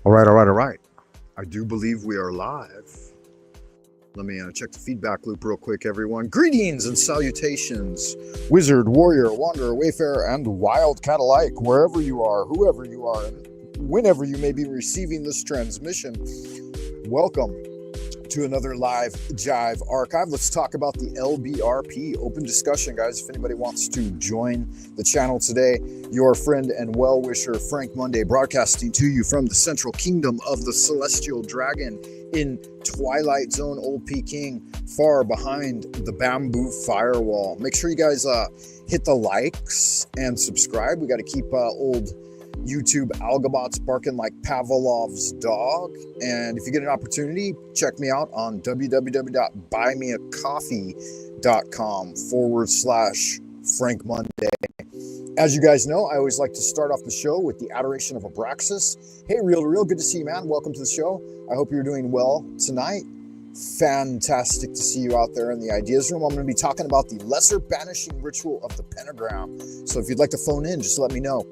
All right, all right, all right. I do believe we are live. Let me check the feedback loop real quick, everyone. Greetings and salutations, wizard, warrior, wanderer, wayfarer, and wildcat alike, wherever you are, whoever you are, and whenever you may be receiving this transmission. Welcome to another live Jive archive. Let's talk about the LBRP. Open discussion, guys. If anybody wants to join the channel today, your friend and well-wisher Frank Monday, broadcasting to you from the central kingdom of the Celestial Dragon in Twilight Zone Old Peking, far behind the bamboo firewall. Make sure you guys hit the likes and subscribe. We got to keep old YouTube algobots barking like Pavlov's dog. And if you get an opportunity, check me out on www.buymeacoffee.com/Frank Monday. As you guys know, I always like to start off the show with the adoration of Abraxas. Hey, Real to Real, good to see you, man. Welcome to the show. I hope you're doing well tonight. Fantastic to see you out there in the ideas room. I'm going to be talking about the lesser banishing ritual of the pentagram. So if you'd like to phone in, just let me know.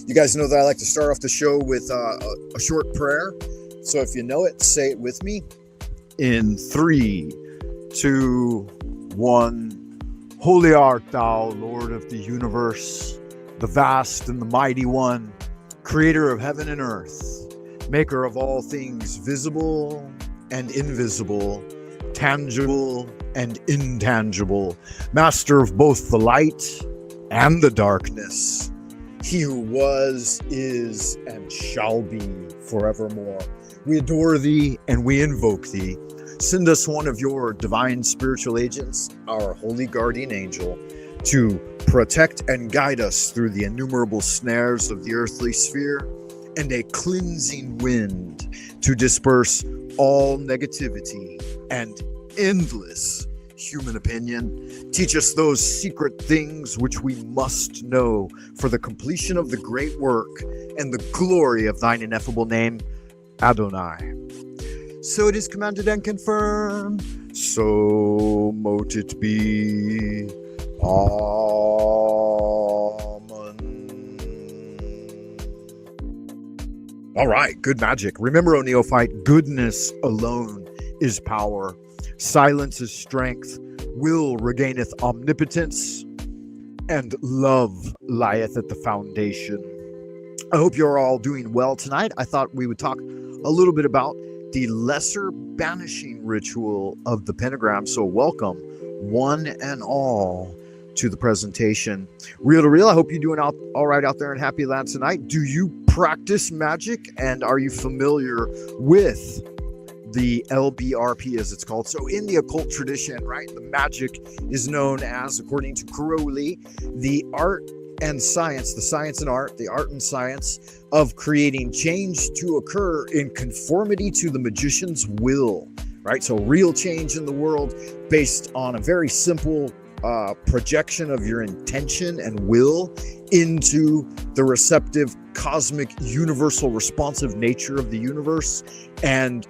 You guys know that I like to start off the show with a short prayer. So if you know it, say it with me. In 3, 2, 1. Holy art thou, Lord of the universe, the vast and the mighty one, creator of heaven and earth, maker of all things visible and invisible, tangible and intangible, master of both the light and the darkness. He who was, is, and shall be forevermore. We adore thee and we invoke thee. Send us one of your divine spiritual agents, our holy guardian angel, to protect and guide us through the innumerable snares of the earthly sphere, and a cleansing wind to disperse all negativity and endless human opinion. Teach us those secret things which we must know for the completion of the great work and the glory of thine ineffable name, Adonai. So it is commanded and confirmed, so mote it be. Amen. All right, good magic. Remember, O neophyte, goodness alone is power. Silence is strength, will regaineth omnipotence, and love lieth at the foundation. I hope you're all doing well tonight. I thought we would talk a little bit about the lesser banishing ritual of the pentagram. So welcome, one and all, to the presentation. Real to Real, I hope you're doing all right out there in Happy Land tonight. Do you practice magic, and are you familiar with the LBRP, as it's called? So in the occult tradition, right, the magic is known as, according to Crowley, the art and science, the science and art, the art and science of creating change to occur in conformity to the magician's will, right? So real change in the world based on a very simple projection of your intention and will into the receptive, cosmic, universal, responsive nature of the universe, and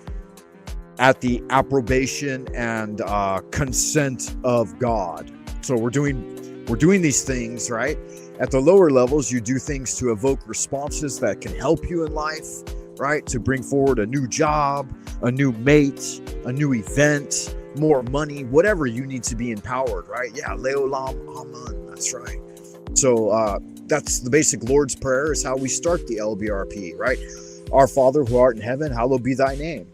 at the approbation and consent of God. So we're doing these things, right? At the lower levels, you do things to evoke responses that can help you in life, right? To bring forward a new job, a new mate, a new event, more money, whatever you need to be empowered, right? Yeah, Leolam Amen, that's right. So that's the basic Lord's Prayer, is how we start the LBRP, right? Our Father who art in heaven, hallowed be thy name.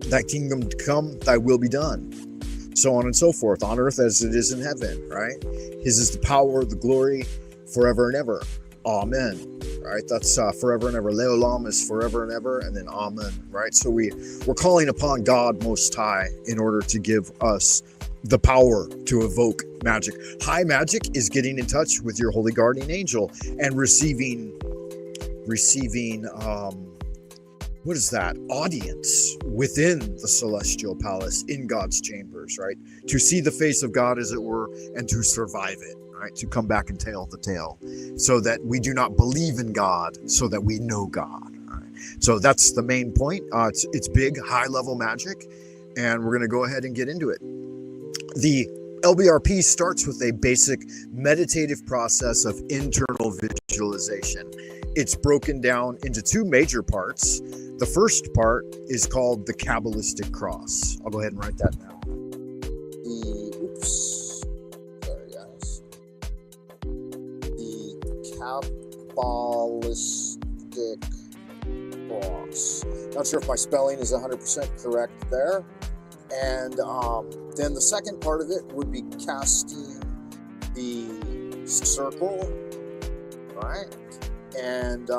Thy kingdom come, thy will be done. So on and so forth, on earth as it is in heaven, right? His is the power, the glory, forever and ever. Amen. Right? That's forever and ever. Leolam is forever and ever, and then Amen. Right? So we're calling upon God Most High in order to give us the power to evoke magic. High magic is getting in touch with your holy guardian angel and receiving what is that? Audience within the celestial palace in God's chambers, right? To see the face of God, as it were, and to survive it, right? To come back and tell the tale, so that we do not believe in God, so that we know God. Right? So that's the main point. It's big, high-level magic, and we're going to go ahead and get into it. The LBRP starts with a basic meditative process of internal visualization. It's broken down into two major parts. The first part is called the Kabbalistic Cross. I'll go ahead and write that now. Sorry guys. The Kabbalistic Cross. Not sure if my spelling is 100% correct there. And then the second part of it would be casting the circle, right? And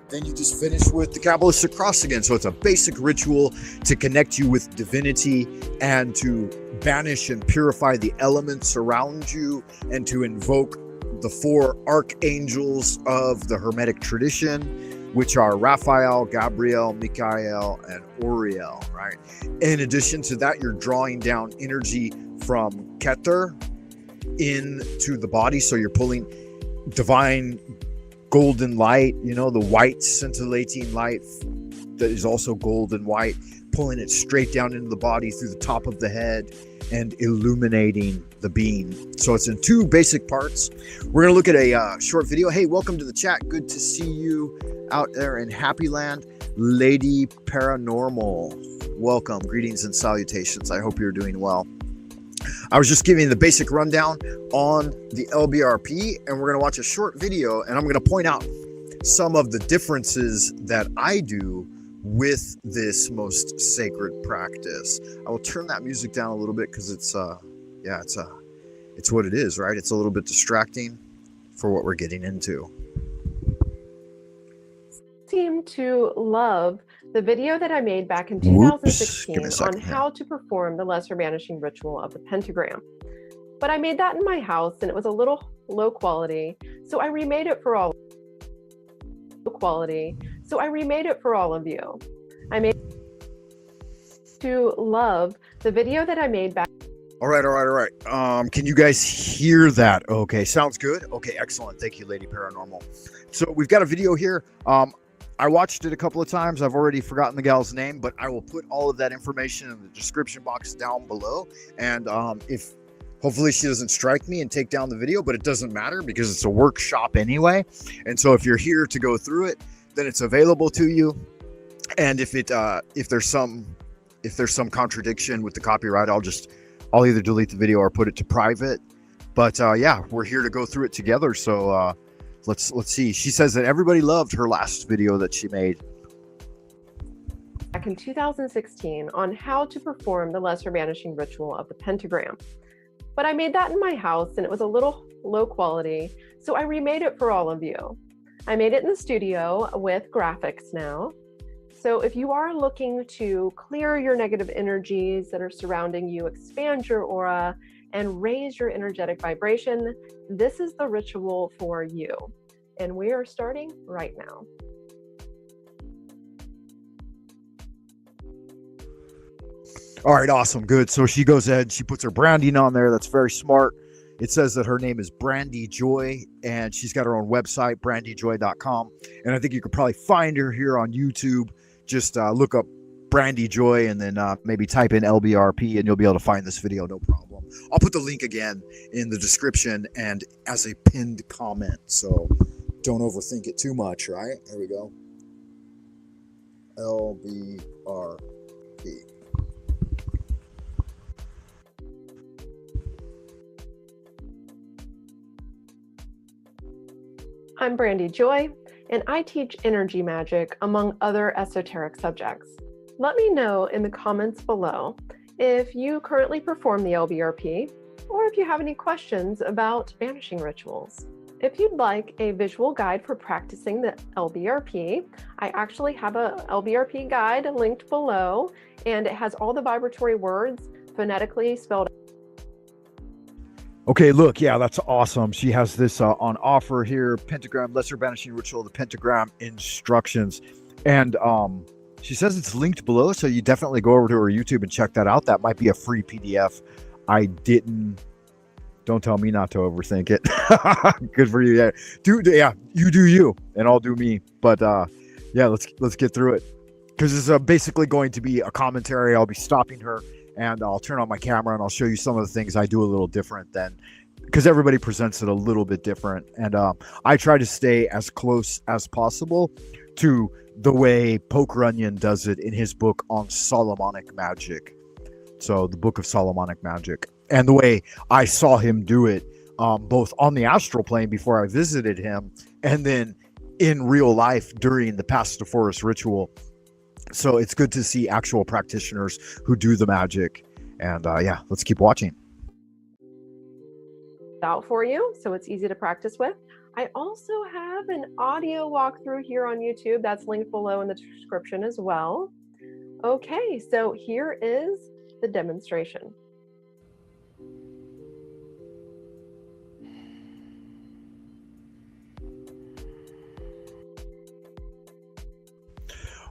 then you just finish with the Kabbalistic Cross again. So it's a basic ritual to connect you with divinity and to banish and purify the elements around you and to invoke the four archangels of the Hermetic tradition, which are Raphael, Gabriel, Michael, and Uriel, right? In addition to that, you're drawing down energy from Keter into the body. So you're pulling divine golden light, you know, the white scintillating light that is also gold and white, pulling it straight down into the body through the top of the head and illuminating the being. So it's in two basic parts. We're going to look at a short video. Hey, welcome to the chat. Good to see you out there in Happy Land. Lady Paranormal, welcome. Greetings and salutations. I hope you're doing well. I was just giving the basic rundown on the LBRP, and we're going to watch a short video, and I'm going to point out some of the differences that I do with this most sacred practice. I will turn that music down a little bit because it's what it is, right? It's a little bit distracting for what we're getting into. Seem to love the video that I made back in 2016 on how to perform the lesser banishing ritual of the pentagram. But I made that in my house and it was a little low quality, so I remade it for all of you. I made to love the video that I made back. All right. Can you guys hear that? Okay, sounds good. Okay, excellent. Thank you, Lady Paranormal. So we've got a video here. I watched it a couple of times. I've already forgotten the gal's name, but I will put all of that information in the description box down below. And if hopefully she doesn't strike me and take down the video, but it doesn't matter because it's a workshop anyway. And so if you're here to go through it, then it's available to you. And if there's some contradiction with the copyright, I'll either delete the video or put it to private. But yeah, we're here to go through it together. So let's see. She says that everybody loved her last video that she made back in 2016 on how to perform the lesser banishing ritual of the pentagram. But I made that in my house and it was a little low quality, so I remade it for all of you. I made it in the studio with graphics now. So if you are looking to clear your negative energies that are surrounding you, expand your aura, and raise your energetic vibration, this is the ritual for you. And we are starting right now. All right, awesome, good. So she goes ahead, she puts her branding on there. That's very smart. It says that her name is Brandy Joy, and she's got her own website, brandyjoy.com. And I think you could probably find her here on YouTube. Just look up Brandy Joy and then maybe type in LBRP and you'll be able to find this video, no problem. I'll put the link again in the description and as a pinned comment. So don't overthink it too much, right? There we go. LBRP. I'm Brandy Joy, and I teach energy magic among other esoteric subjects. Let me know in the comments below if you currently perform the LBRP or if you have any questions about banishing rituals. If you'd like a visual guide for practicing the LBRP, I actually have a LBRP guide linked below, and it has all the vibratory words phonetically spelled. Okay, look, yeah, that's awesome. She has this on offer here, Pentagram, Lesser Banishing Ritual, the Pentagram Instructions. And she says it's linked below, so you definitely go over to her YouTube and check that out. That might be a free PDF. Don't tell me not to overthink it. Good for you. Yeah, you do you, and I'll do me. But yeah, let's get through it. Because it's basically going to be a commentary. I'll be stopping her and I'll turn on my camera and I'll show you some of the things I do a little different than, because everybody presents it a little bit different. And I try to stay as close as possible to the way Poker Onion does it in his book on Solomonic magic. So the Book of Solomonic Magic, and the way I saw him do it, both on the astral plane before I visited him, and then in real life during the Pastophorus ritual. So it's good to see actual practitioners who do the magic. And yeah, let's keep watching. Out for you, so it's easy to practice with. I also have an audio walkthrough here on YouTube that's linked below in the description as well. Okay, so here is the demonstration.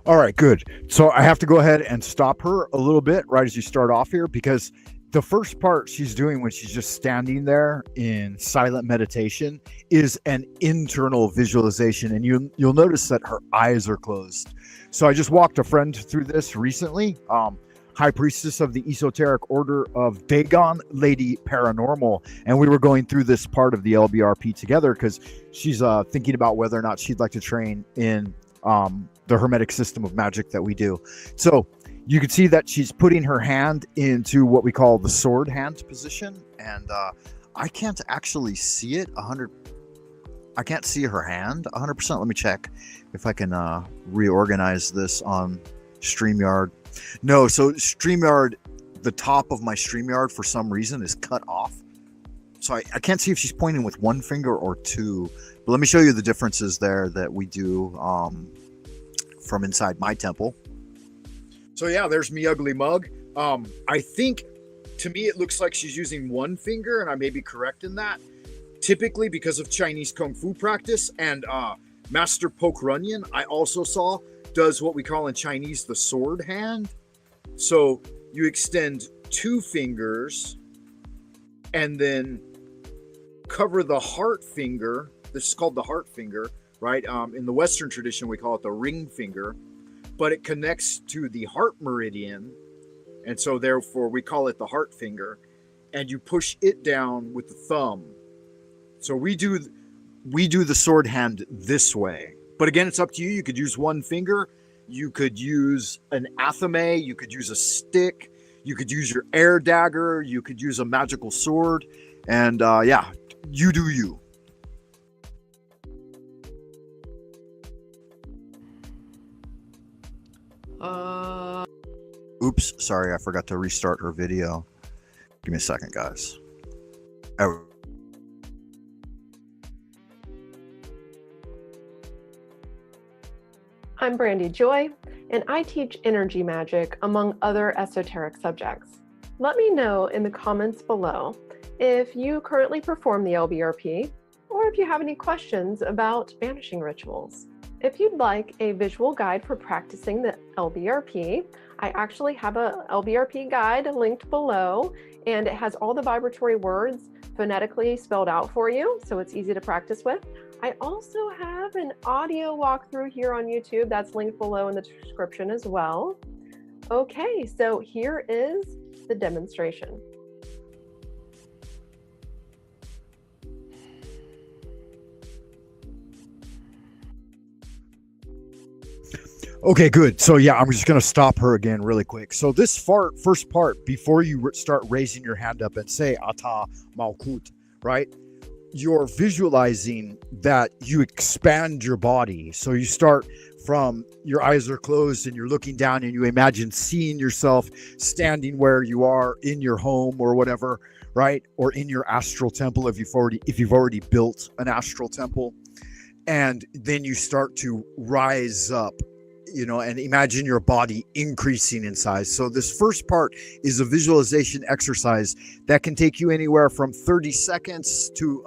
All right, good. So I have to go ahead and stop her a little bit right as you start off here, because the first part she's doing when she's just standing there in silent meditation is an internal visualization, and you'll notice that her eyes are closed. So I just walked a friend through this recently, High Priestess of the Esoteric Order of Dagon, Lady Paranormal, and we were going through this part of the LBRP together because she's thinking about whether or not she'd like to train in the Hermetic system of magic that we do. So you can see that she's putting her hand into what we call the sword hand position, and I can't actually see it 100. I can't see her hand 100%. Let me check if I can reorganize this on StreamYard. No, so StreamYard, the top of my StreamYard for some reason is cut off. So I can't see if she's pointing with one finger or two. But let me show you the differences there that we do from inside my temple. So yeah, there's me ugly mug. I think, to me, it looks like she's using one finger, and I may be correct in that. Typically, because of Chinese Kung Fu practice, and Master Poker Onion, I also saw, does what we call in Chinese the sword hand. So you extend two fingers and then cover the heart finger. This is called the heart finger, right? In the Western tradition, we call it the ring finger, but it connects to the heart meridian. And so therefore we call it the heart finger, and you push it down with the thumb. So we do the sword hand this way. But again, it's up to you. You could use one finger. You could use an athame. You could use a stick. You could use your air dagger. You could use a magical sword. And yeah, you do you. Oops, sorry, I forgot to restart her video. Give me a second, guys. Oh. I'm Brandy Joy, and I teach energy magic among other esoteric subjects. Let me know in the comments below if you currently perform the LBRP, or if you have any questions about banishing rituals. If you'd like a visual guide for practicing the LBRP, I actually have a LBRP guide linked below, and it has all the vibratory words phonetically spelled out for you, so it's easy to practice with. I also have an audio walkthrough here on YouTube that's linked below in the description as well. Okay, so here is the demonstration. Okay, good. So yeah, I'm just going to stop her again really quick. So this first part, before you start raising your hand up and say Ata Malkut, right? You're visualizing that you expand your body. So you start from your eyes are closed and you're looking down and you imagine seeing yourself standing where you are in your home or whatever, right? Or in your astral temple if you've already built an astral temple. And then you start to rise up, you know, and imagine your body increasing in size. So this first part is a visualization exercise that can take you anywhere from 30 seconds to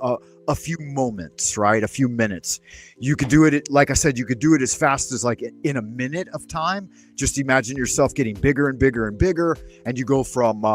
a few moments, right? A few minutes. You could do it, like I said, you could do it as fast as like in a minute of time. Just imagine yourself getting bigger and bigger and bigger, and you go from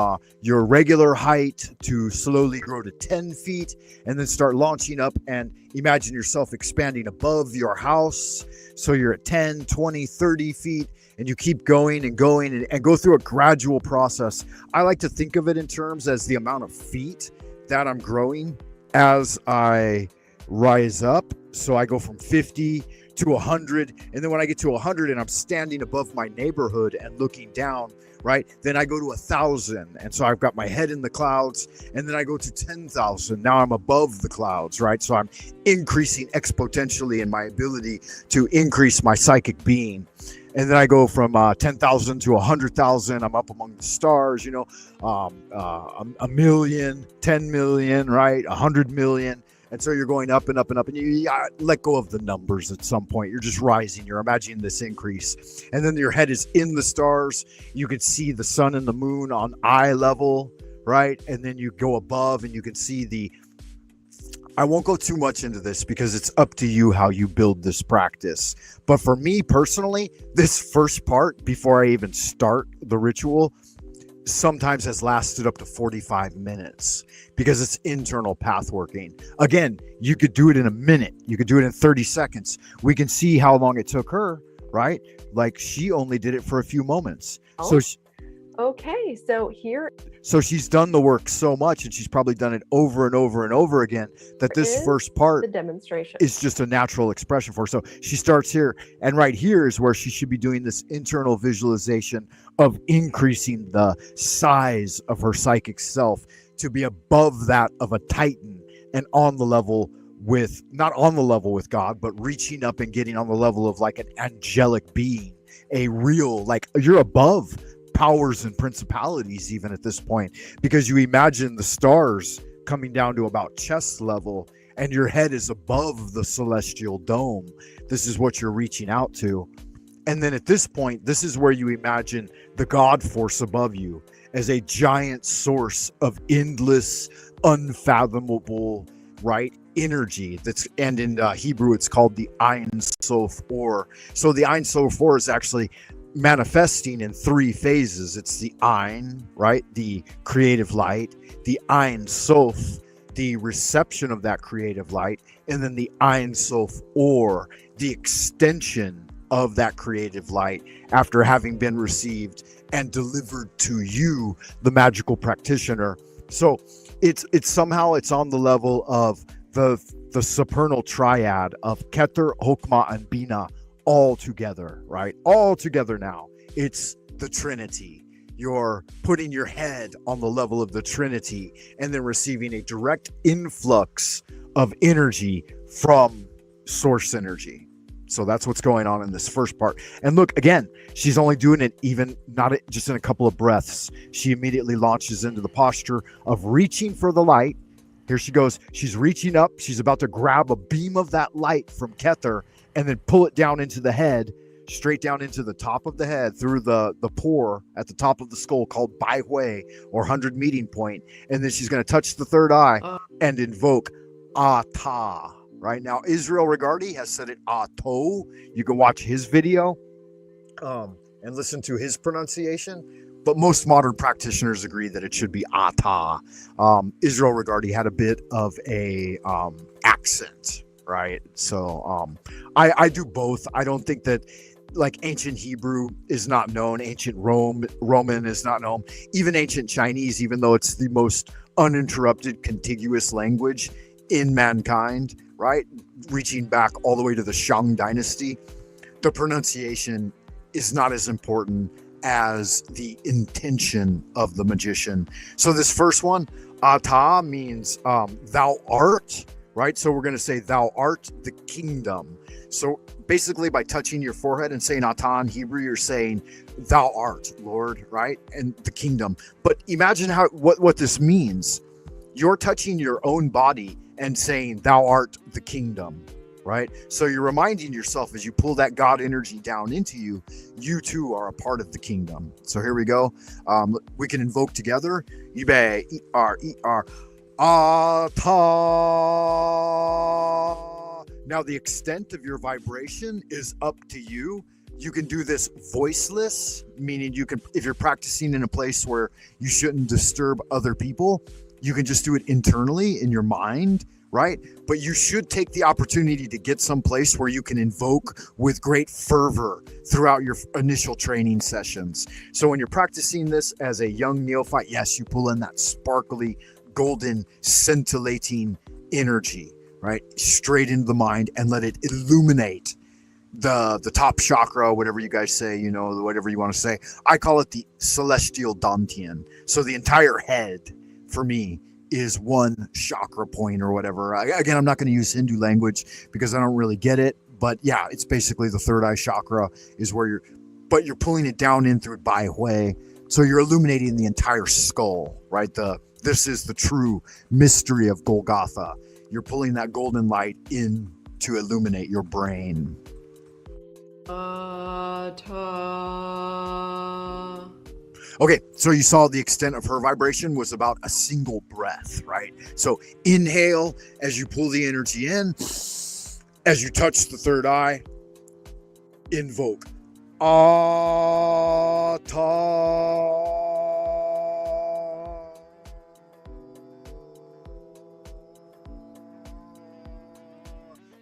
your regular height to slowly grow to 10 feet, and then start launching up, and imagine yourself expanding above your house. So you're at 10, 20, 30 feet, and you keep going and going and go through a gradual process. I like to think of it in terms as the amount of feet that I'm growing as I rise up. So I go from 50 to 100. And then when I get to 100 and I'm standing above my neighborhood and looking down, right? Then I go to 1,000. And so I've got my head in the clouds. And then I go to 10,000. Now I'm above the clouds, right? So I'm increasing exponentially in my ability to increase my psychic being. And then I go from 10,000 to 100,000. I'm up among the stars, you know, a million, 10 million, right? 100 million. And so you're going up and up and up, and you let go of the numbers at some point. You're just rising. You're imagining this increase. And then your head is in the stars. You can see the sun and the moon on eye level, right? And then you go above and you can see I won't go too much into this because it's up to you how you build this practice. But for me personally, this first part, before I even start the ritual, sometimes has lasted up to 45 minutes because it's internal path working. Again, you could do it in a minute. You could do it in 30 seconds. We can see how long it took her, right? Like she only did it for a few moments. Oh. Okay, so she's done the work so much, and she's probably done it over and over and over again, that this first part, the demonstration, is just a natural expression for her. So she starts here, and right here is where she should be doing this internal visualization of increasing the size of her psychic self to be above that of a Titan and on the level with, not on the level with God, but reaching up and getting on the level of like an angelic being, a real, like you're above powers and principalities even at this point, because you imagine the stars coming down to about chest level and your head is above the celestial dome. This is what you're reaching out to. And then at this point, this is where you imagine the God force above you as a giant source of endless, unfathomable, right, energy. And in Hebrew, it's called the Ein Sof Or. So the Ein Sof Or is actually manifesting in three phases. It's the Ein, right, the creative light, the Ein Sof, the reception of that creative light, and then the Ein Sof Or, the extension of that creative light after having been received and delivered to you, the magical practitioner. So it's somehow it's on the level of the supernal triad of Keter, Hokmah, and Bina all together, right? All together now. It's the Trinity. You're putting your head on the level of the Trinity and then receiving a direct influx of energy from source energy. So that's what's going on in this first part. And look, again, she's only doing it even not just in a couple of breaths. She immediately launches into the posture of reaching for the light. Here she goes. She's reaching up. She's about to grab a beam of that light from Keter and then pull it down into the head, straight down into the top of the head through the pore at the top of the skull called Bai Hui, or 100 meeting point. And then she's going to touch the third eye and invoke Ata. Right now, Israel Regardi has said it Ato. You can watch his video and listen to his pronunciation. But most modern practitioners agree that it should be Ata. Israel Regardi had a bit of a accent, right? So I do both. I don't think that like ancient Hebrew is not known. Ancient Roman is not known. Even ancient Chinese, even though it's the most uninterrupted contiguous language in mankind, right? Reaching back all the way to the Shang dynasty, the pronunciation is not as important as the intention of the magician. So this first one, Ata, means thou art, right? So we're going to say thou art the kingdom. So basically by touching your forehead and saying Ata in Hebrew, you're saying thou art, Lord, right? And the kingdom. But imagine what this means. You're touching your own body and saying thou art the kingdom, right? So you're reminding yourself as you pull that God energy down into you, you too are a part of the kingdom. So here we go. We can invoke together. Ibe, er, Ata. Now the extent of your vibration is up to you. You can do this voiceless, meaning you can, if you're practicing in a place where you shouldn't disturb other people, you can just do it internally in your mind, right? But you should take the opportunity to get someplace where you can invoke with great fervor throughout your initial training sessions. So when you're practicing this as a young neophyte, yes, you pull in that sparkly, golden, scintillating energy, right? Straight into the mind and let it illuminate the top chakra, whatever you guys say, you know, whatever you want to say. I call it the celestial dantian. So the entire head for me is one chakra point or whatever. Again, I'm not going to use Hindu language because I don't really get it, but yeah, it's basically the third eye chakra is where you're pulling it down in through Bai Hui. So you're illuminating the entire skull, right? This is the true mystery of Golgotha. You're pulling that golden light in to illuminate your brain. Okay, so you saw the extent of her vibration was about a single breath, right? So inhale as you pull the energy in. As you touch the third eye, invoke. Ata.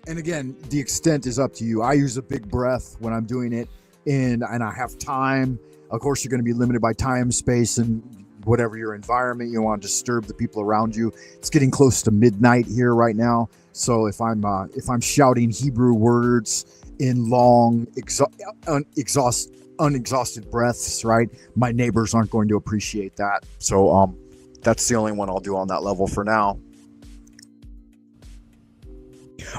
And again, the extent is up to you. I use a big breath when I'm doing it, and I have time. Of course, you're going to be limited by time, space, and whatever your environment. You don't want to disturb the people around you. It's getting close to midnight here right now, so if I'm shouting Hebrew words in long, unexhausted breaths, right, my neighbors aren't going to appreciate that. So that's the only one I'll do on that level for now.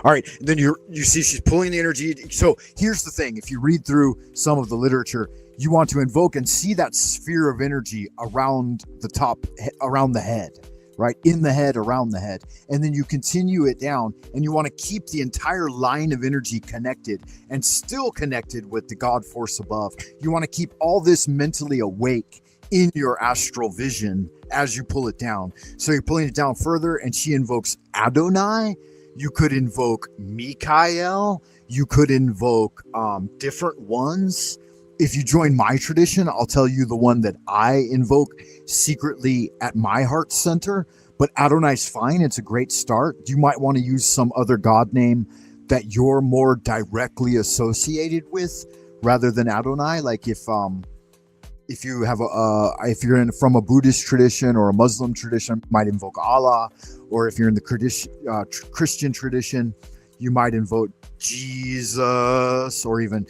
All right, then you see she's pulling the energy. So here's the thing. If you read through some of the literature, you want to invoke and see that sphere of energy around the top, around the head, right? In the head, around the head. And then you continue it down, and you want to keep the entire line of energy connected and still connected with the God force above. You want to keep all this mentally awake in your astral vision as you pull it down. So you're pulling it down further, and she invokes Adonai. You could invoke Mikael. You could invoke different ones. If you join my tradition, I'll tell you the one that I invoke secretly at my heart center. But Adonai's fine. It's a great start. You might want to use some other god name that you're more directly associated with rather than Adonai. Like if you have if you're from a Buddhist tradition or a Muslim tradition, you might invoke Allah. Or if you're in the Christian tradition, you might invoke Jesus or even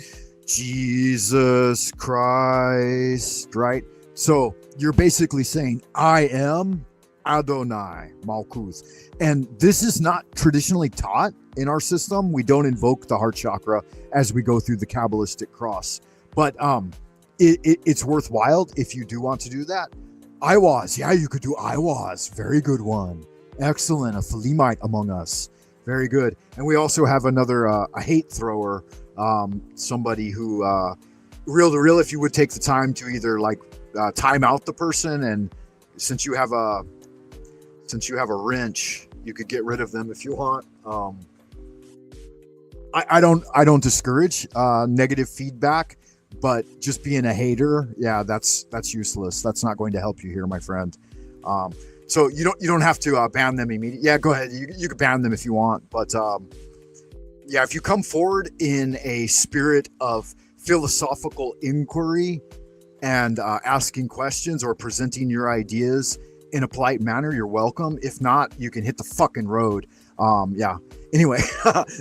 Jesus Christ, right? So you're basically saying, I am Adonai Malkuth. And this is not traditionally taught in our system. We don't invoke the heart chakra as we go through the Kabbalistic cross. But it's worthwhile if you do want to do that. Iwaz, yeah, you could do Iwaz. Very good one. Excellent. A Phalemite among us. Very good. And we also have another, a hate thrower, somebody who, real to real, if you would take the time to either time out the person, and since you have a wrench, you could get rid of them if you want. I don't discourage negative feedback, but just being a hater, yeah, that's useless. That's not going to help you here, my friend. So you don't have to ban them immediately. Yeah, go ahead. You can ban them if you want, but yeah, if you come forward in a spirit of philosophical inquiry and asking questions or presenting your ideas in a polite manner, you're welcome. If not, you can hit the fucking road. Yeah. Anyway,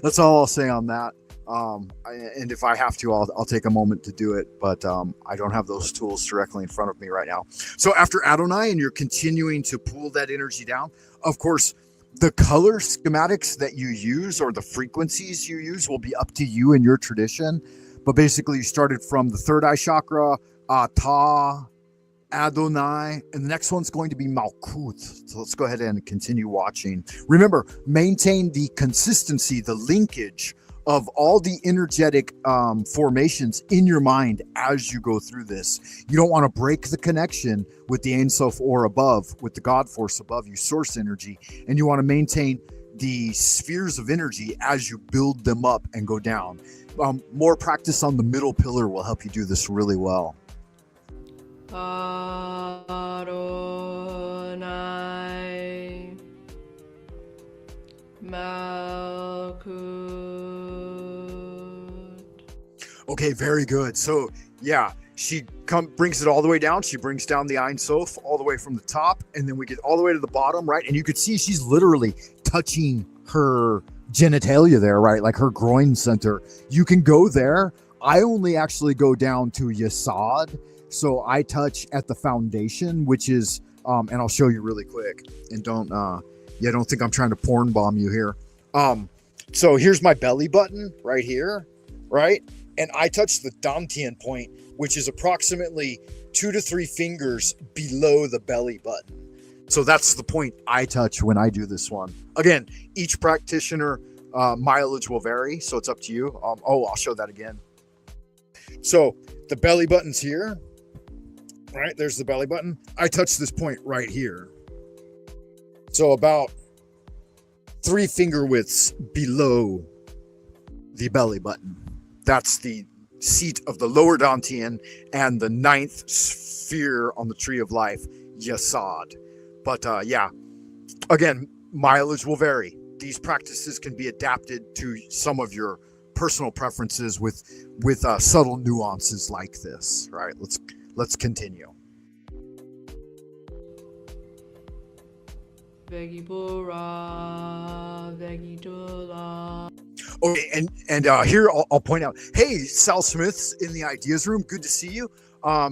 that's all I'll say on that. And if I have to, I'll take a moment to do it, but I don't have those tools directly in front of me right now. So after Adonai, and you're continuing to pull that energy down, of course, the color schematics that you use or the frequencies you use will be up to you and your tradition. But basically, you started from the third eye chakra, Ata, Adonai, and the next one's going to be Malkuth. So let's go ahead and continue watching. Remember, maintain the consistency, the linkage of all the energetic formations in your mind as you go through this. You don't want to break the connection with the Ein Sof or above, with the God force above you, source energy, and you want to maintain the spheres of energy as you build them up and go down. More practice on the middle pillar will help you do this really well. Adonai Malkut. Okay, very good. So yeah, she brings it all the way down. She brings down the Ein Sof all the way from the top, and then we get all the way to the bottom, right? And you could see she's literally touching her genitalia there, right? Like her groin center. You can go there. I only actually go down to Yesod. So I touch at the foundation, which is, and I'll show you really quick, and don't think I'm trying to porn bomb you here. So here's my belly button right here, right? And I touch the Dantian point, which is approximately 2 to 3 fingers below the belly button. So that's the point I touch when I do this one. Again, each practitioner mileage will vary, so it's up to you. I'll show that again. So the belly button's here, right? There's the belly button. I touch this point right here. So about 3 finger widths below the belly button. That's the seat of the lower Dantian and the 9th sphere on the tree of life, Yesod. But yeah, again, mileage will vary. These practices can be adapted to some of your personal preferences with subtle nuances like this, right? Let's continue. Okay, and here I'll point out, hey, Sal Smith's in the ideas room. Good to see you.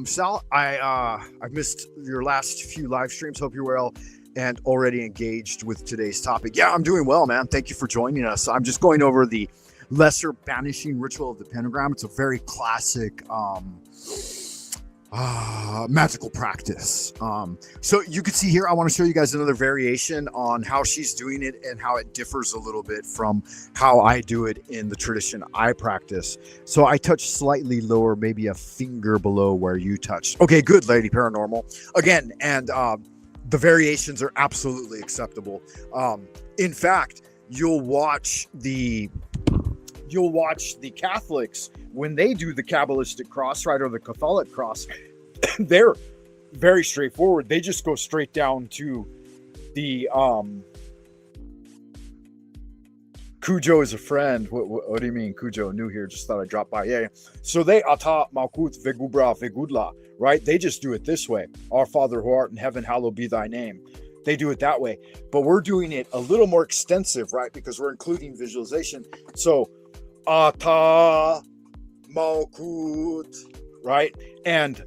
Sal, I missed your last few live streams. Hope you're well and already engaged with today's topic. Yeah, I'm doing well, man. Thank you for joining us. I'm just going over the lesser banishing ritual of the pentagram. It's a very classic magical practice. So you can see here, I want to show you guys another variation on how she's doing it and how it differs a little bit from how I do it in the tradition I practice. So I touch slightly lower, maybe a finger below where you touched. Okay, good, Lady Paranormal. Again, and the variations are absolutely acceptable. In fact, you'll watch the Catholics when they do the Kabbalistic cross, right, or the Catholic cross. They're very straightforward. They just go straight down to the Cujo is a friend. What do you mean, Cujo? New here, just thought I'd drop by. Yeah. So they Ata Malkut Vegubra Vegudla, right? They just do it this way. Our Father who art in heaven, hallowed be thy name. They do it that way. But we're doing it a little more extensive, right? Because we're including visualization. So Ata Malkut, right? And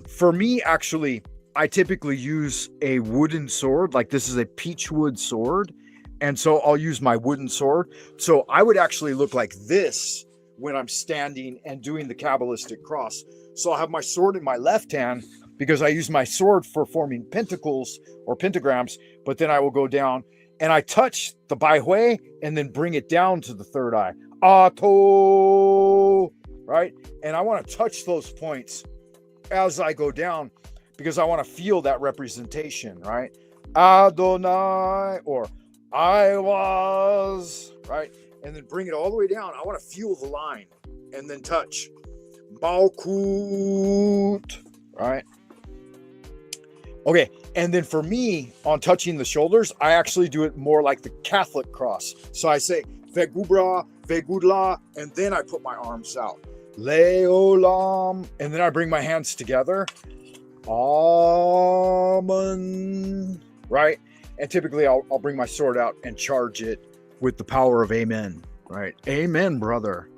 for me, actually, I typically use a wooden sword. Like this is a peachwood sword. And so I'll use my wooden sword. So I would actually look like this when I'm standing and doing the Kabbalistic cross. So I'll have my sword in my left hand because I use my sword for forming pentacles or pentagrams. But then I will go down and I touch the Baihui and then bring it down to the third eye. Ato, right? And I want to touch those points as I go down because I want to feel that representation, right? Adonai or I was, right? And then bring it all the way down. I want to feel the line and then touch. Malkut, right? Okay, and then for me, on touching the shoulders, I actually do it more like the Catholic cross. So I say, Vegubra, Vegudla, and then I put my arms out. Leolam, and then I bring my hands together. Amen, right? And typically I'll bring my sword out and charge it with the power of amen, right? Amen, brother.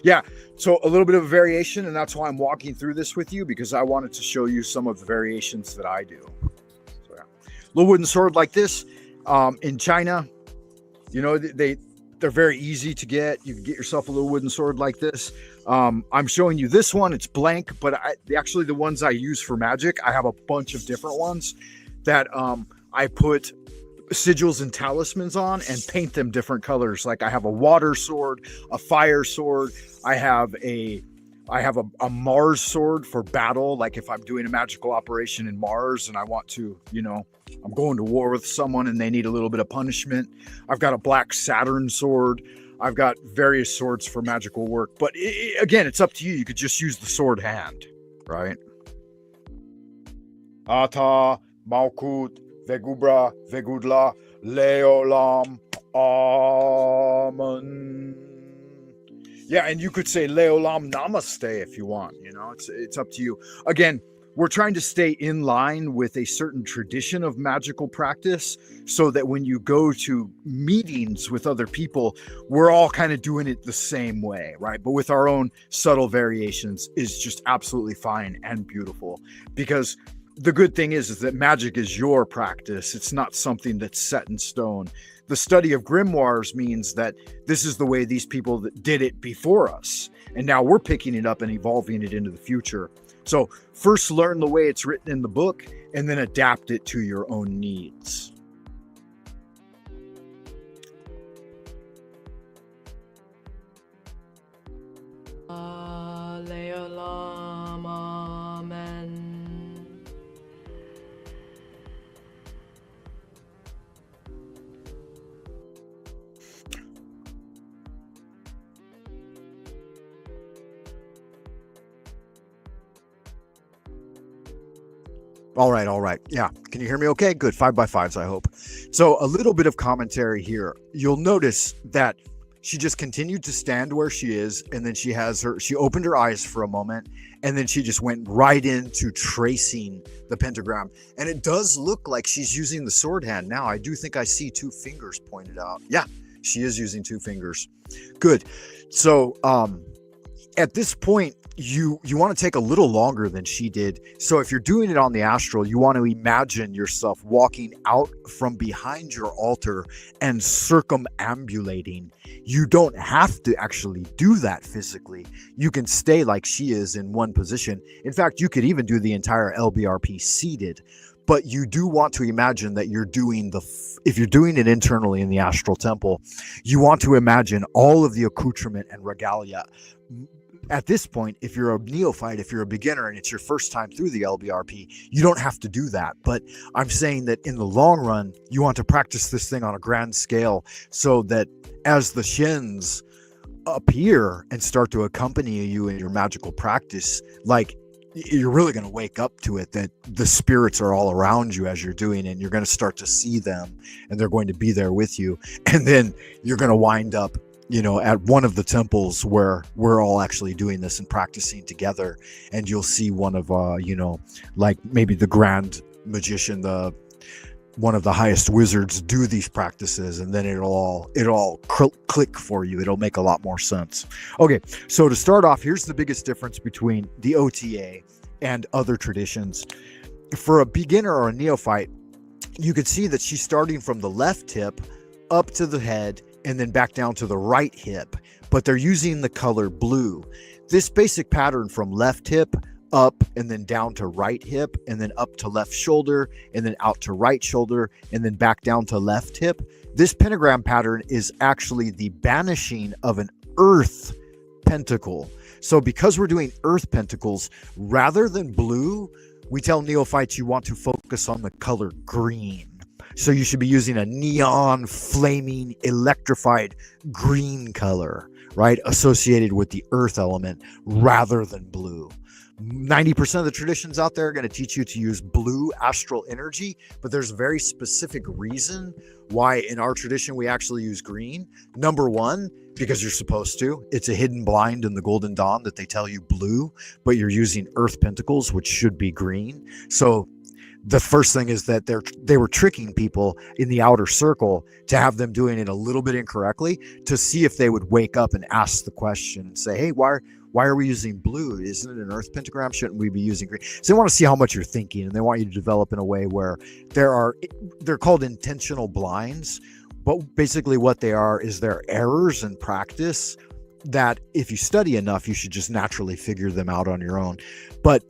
Yeah, so a little bit of a variation, and that's why I'm walking through this with you, because I wanted to show you some of the variations that I do. So yeah, little wooden sword like this. In China, you know, they're very easy to get. You can get yourself a little wooden sword like this. I'm showing you this one. It's blank, but actually the ones I use for magic, I have a bunch of different ones that I put sigils and talismans on and paint them different colors. Like I have a water sword, a fire sword. I have a Mars sword for battle. Like if I'm doing a magical operation in Mars and I want to, I'm going to war with someone and they need a little bit of punishment. I've got a black Saturn sword. I've got various swords for magical work. But again, it's up to you. You could just use the sword hand, right? Ata, Malkut, Vegubra, Vegudla, Leolam, Amen. Yeah, and you could say Leolam Namaste if you want. It's up to you. Again, we're trying to stay in line with a certain tradition of magical practice so that when you go to meetings with other people, we're all kind of doing it the same way, right? But with our own subtle variations is just absolutely fine and beautiful, because the good thing is that magic is your practice. It's not something that's set in stone. The study of grimoires means that this is the way these people that did it before us, and now we're picking it up and evolving it into the future. So first learn the way it's written in the book and then adapt it to your own needs. Leolam, Amen. All right. Yeah. Can you hear me okay? Good. 5x5s, I hope. So a little bit of commentary here. You'll notice that she just continued to stand where she is, and then she opened her eyes for a moment, and then she just went right into tracing the pentagram. And it does look like she's using the sword hand. Now, I do think I see 2 fingers pointed out. Yeah, she is using 2 fingers. Good. So, at this point, you want to take a little longer than she did. So if you're doing it on the astral, you want to imagine yourself walking out from behind your altar and circumambulating. You don't have to actually do that physically. You can stay like she is in one position. In fact, you could even do the entire LBRP seated. But you do want to imagine that you're doing if you're doing it internally in the astral temple, you want to imagine all of the accoutrement and regalia. At this point, if you're a neophyte, if you're a beginner and it's your first time through the LBRP, you don't have to do that. But I'm saying that in the long run, you want to practice this thing on a grand scale so that as the shins appear and start to accompany you in your magical practice, like you're really going to wake up to it, that the spirits are all around you as you're doing it, and you're going to start to see them and they're going to be there with you. And then you're going to wind up at one of the temples where we're all actually doing this and practicing together, and you'll see one of like maybe the grand magician, one of the highest wizards do these practices, and then it'll all click for you. It'll make a lot more sense. Okay, so to start off, here's the biggest difference between the OTA and other traditions. For a beginner or a neophyte, you could see that she's starting from the left hip up to the head and then back down to the right hip, but they're using the color blue. This basic pattern from left hip up and then down to right hip and then up to left shoulder and then out to right shoulder and then back down to left hip. This pentagram pattern is actually the banishing of an earth pentacle. So because we're doing earth pentacles, rather than blue, we tell neophytes you want to focus on the color green. So you should be using a neon, flaming, electrified green color, right? Associated with the earth element rather than blue. 90% of the traditions out there are going to teach you to use blue astral energy, but there's a very specific reason why in our tradition we actually use green. Number one, because you're supposed to. It's a hidden blind in the Golden Dawn that they tell you blue, but you're using earth pentacles, which should be green. So the first thing is that they were tricking people in the outer circle to have them doing it a little bit incorrectly to see if they would wake up and ask the question and say, hey, why are we using blue? Isn't it an earth pentagram? Shouldn't we be using green? So they want to see how much you're thinking, and they want you to develop in a way where they're called intentional blinds, but basically what they are is they're errors in practice that if you study enough, you should just naturally figure them out on your own. But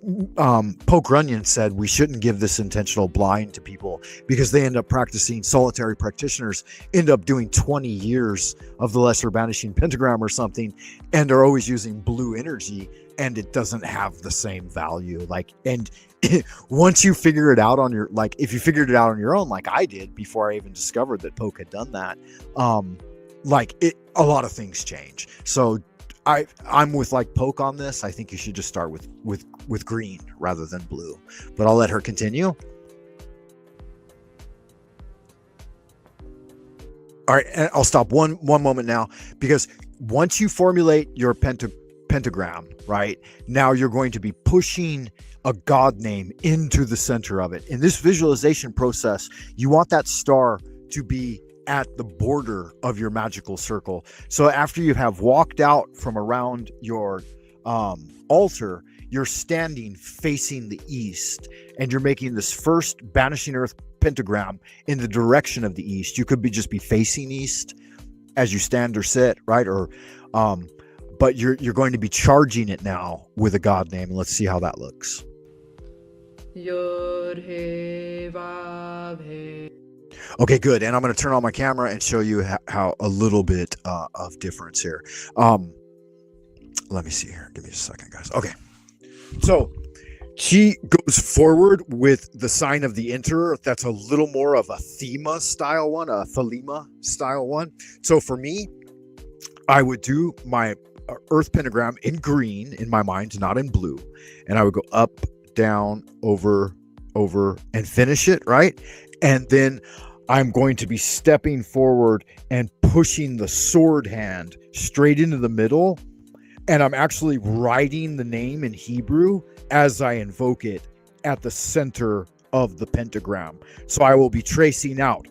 Poke Runyon said we shouldn't give this intentional blind to people, because they end up practicing, solitary practitioners end up doing 20 years of the lesser banishing pentagram or something, and are always using blue energy, and it doesn't have the same value. Like, and once you figure it out on your, like, if you figured it out on your own, like I did before I even discovered that Poke had done that, like it, a lot of things change. So I'm with like Poke on this. I think you should just start with green rather than blue, but I'll let her continue. All right, and I'll stop one moment now, because once you formulate your pentagram, right, now you're going to be pushing a god name into the center of it. In this visualization process, you want that star to be at the border of your magical circle. So after you have walked out from around your altar, you're standing facing the east, and you're making this first banishing earth pentagram in the direction of the east. You could just be facing east as you stand or sit, right? Or but you're going to be charging it now with a god name, and let's see how that looks. Yod He Vav He. Okay, good. And I'm going to turn on my camera and show you how a little bit of difference here. Let me see here. Give me a second, guys. Okay. So she goes forward with the sign of the Enterer. That's a little more of a Thema style one, a Thelema style one. So for me, I would do my earth pentagram in green in my mind, not in blue. And I would go up, down, over, and finish it, right? And then I'm going to be stepping forward and pushing the sword hand straight into the middle. And I'm actually writing the name in Hebrew as I invoke it at the center of the pentagram. So I will be tracing out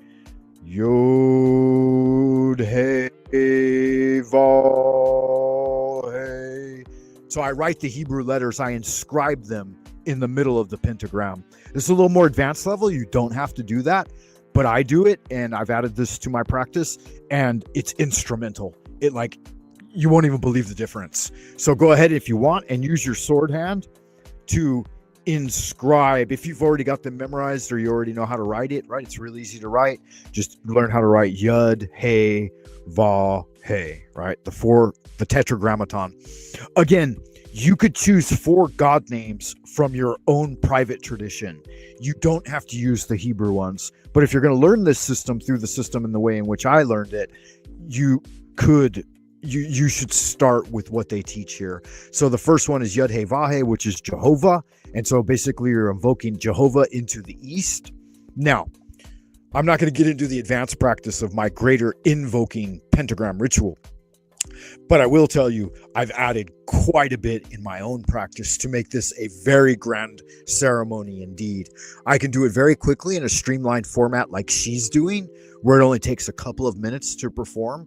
Yod He Vav He. So I write the Hebrew letters, I inscribe them in the middle of the pentagram. This is a little more advanced level. You don't have to do that, but I do it, and I've added this to my practice, and it's instrumental. It, like, you won't even believe the difference. So go ahead if you want and use your sword hand to inscribe. If you've already got them memorized or you already know how to write it, right? It's really easy to write. Just learn how to write Yud, He, Va, He, right? The tetragrammaton. Again, you could choose 4 god names from your own private tradition. You don't have to use the Hebrew ones. But if you're going to learn this system through the system in the way in which I learned it, you should start with what they teach here. So the first one is Yud He Vav He, which is Jehovah. And so basically you're invoking Jehovah into the east. Now, I'm not going to get into the advanced practice of my greater invoking pentagram ritual, but I will tell you, I've added quite a bit in my own practice to make this a very grand ceremony indeed. I can do it very quickly in a streamlined format like she's doing, where it only takes a couple of minutes to perform.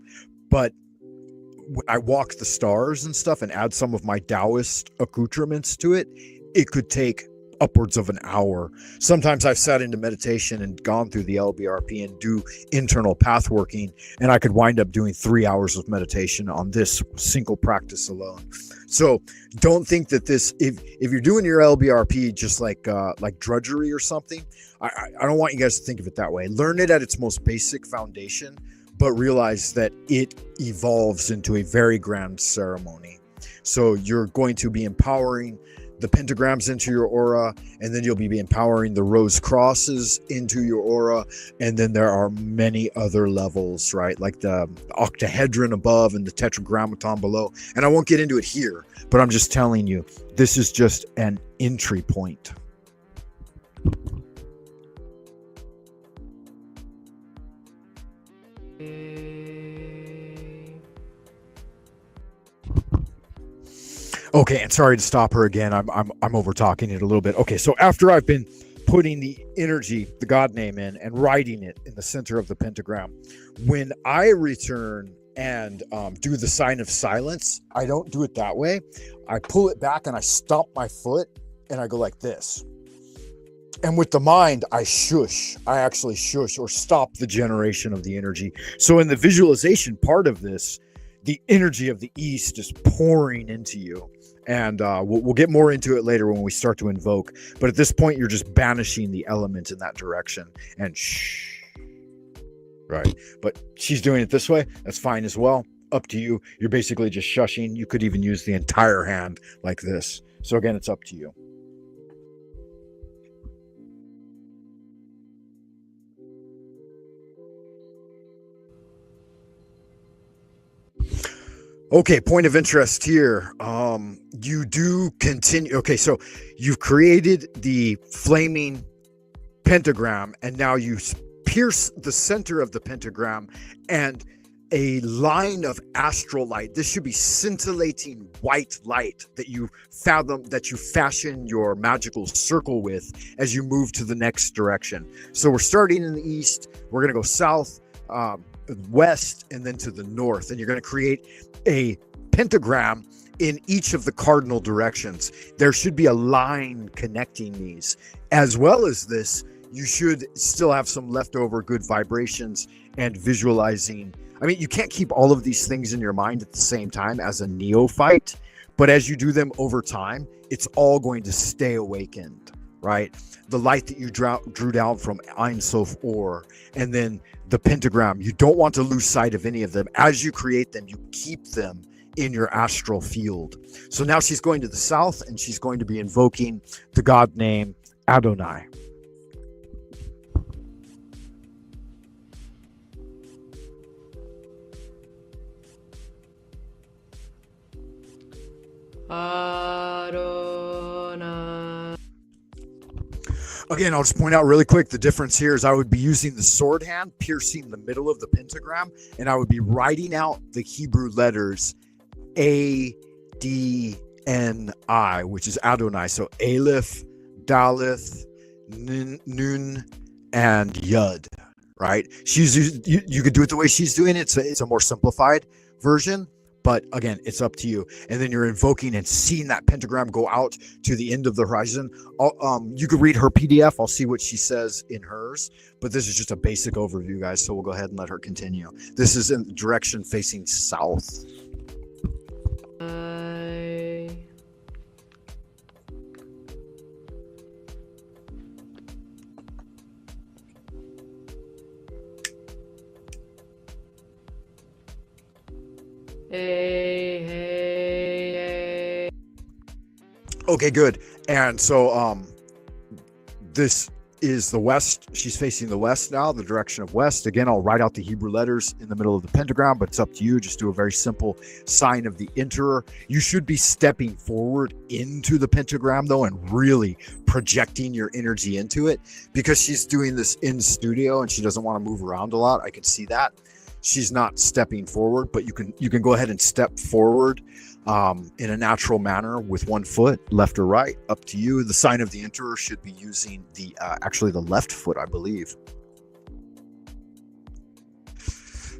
But when I walk the stars and stuff and add some of my Taoist accoutrements to it, it could take upwards of an hour. Sometimes I've sat into meditation and gone through the LBRP and do internal path working, and I could wind up doing 3 hours of meditation on this single practice alone. So don't think that this, if you're doing your LBRP just like drudgery or something, I don't want you guys to think of it that way. Learn it at its most basic foundation, but realize that it evolves into a very grand ceremony. So you're going to be empowering the pentagrams into your aura, and then you'll be empowering the rose crosses into your aura, and then there are many other levels, right? Like the octahedron above and the tetragrammaton below. And I won't get into it here, but I'm just telling you, this is just an entry point. Okay, and sorry to stop her again. I'm over talking it a little bit. Okay, so after I've been putting the energy, the god name in, and writing it in the center of the pentagram, when I return and do the sign of silence, I don't do it that way. I pull it back and I stomp my foot and I go like this. And with the mind, I shush. I actually shush or stop the generation of the energy. So in the visualization part of this, the energy of the East is pouring into you. And we'll get more into it later when we start to invoke. But at this point, you're just banishing the element in that direction. And shh. Right. But she's doing it this way. That's fine as well. Up to you. You're basically just shushing. You could even use the entire hand like this. So again, it's up to you. Okay, point of interest here. You do continue. Okay, so you've created the flaming pentagram, and now you pierce the center of the pentagram, and a line of astral light. This should be scintillating white light that you fathom, that you fashion your magical circle with as you move to the next direction. So we're starting in the east. We're going to go south, west, and then to the north. And you're going to create a pentagram in each of the cardinal directions. There should be a line connecting these. As well as this, you should still have some leftover good vibrations and visualizing. I mean, you can't keep all of these things in your mind at the same time as a neophyte, but as you do them over time, it's all going to stay awakened, right? The light that you drew down from Ein Sof Or, and then the pentagram, you don't want to lose sight of any of them. As you create them, you keep them in your astral field. So now she's going to the south, and she's going to be invoking the god name Adonai. Adonai. Again, I'll just point out really quick, the difference here is I would be using the sword hand, piercing the middle of the pentagram, and I would be writing out the Hebrew letters A, D, N, I, which is Adonai. So Aleph, Daleth, Nun, and Yud, right? You could do it the way she's doing it. It's a more simplified version. But again, it's up to you. And then you're invoking and seeing that pentagram go out to the end of the horizon. You could read her PDF. I'll see what she says in hers. But this is just a basic overview, guys. So we'll go ahead and let her continue. This is in the direction facing south. Hey. Okay, good. And so this is the west. She's facing the west now, the direction of west. Again, I'll write out the Hebrew letters in the middle of the pentagram, but it's up to you. Just do a very simple sign of the enterer. You should be stepping forward into the pentagram, though, and really projecting your energy into it, because she's doing this in studio and she doesn't want to move around a lot. I can see that. She's not stepping forward, but you can go ahead and step forward in a natural manner with one foot, left or right, up to you. The sign of the enterer should be using the actually the left foot, I believe.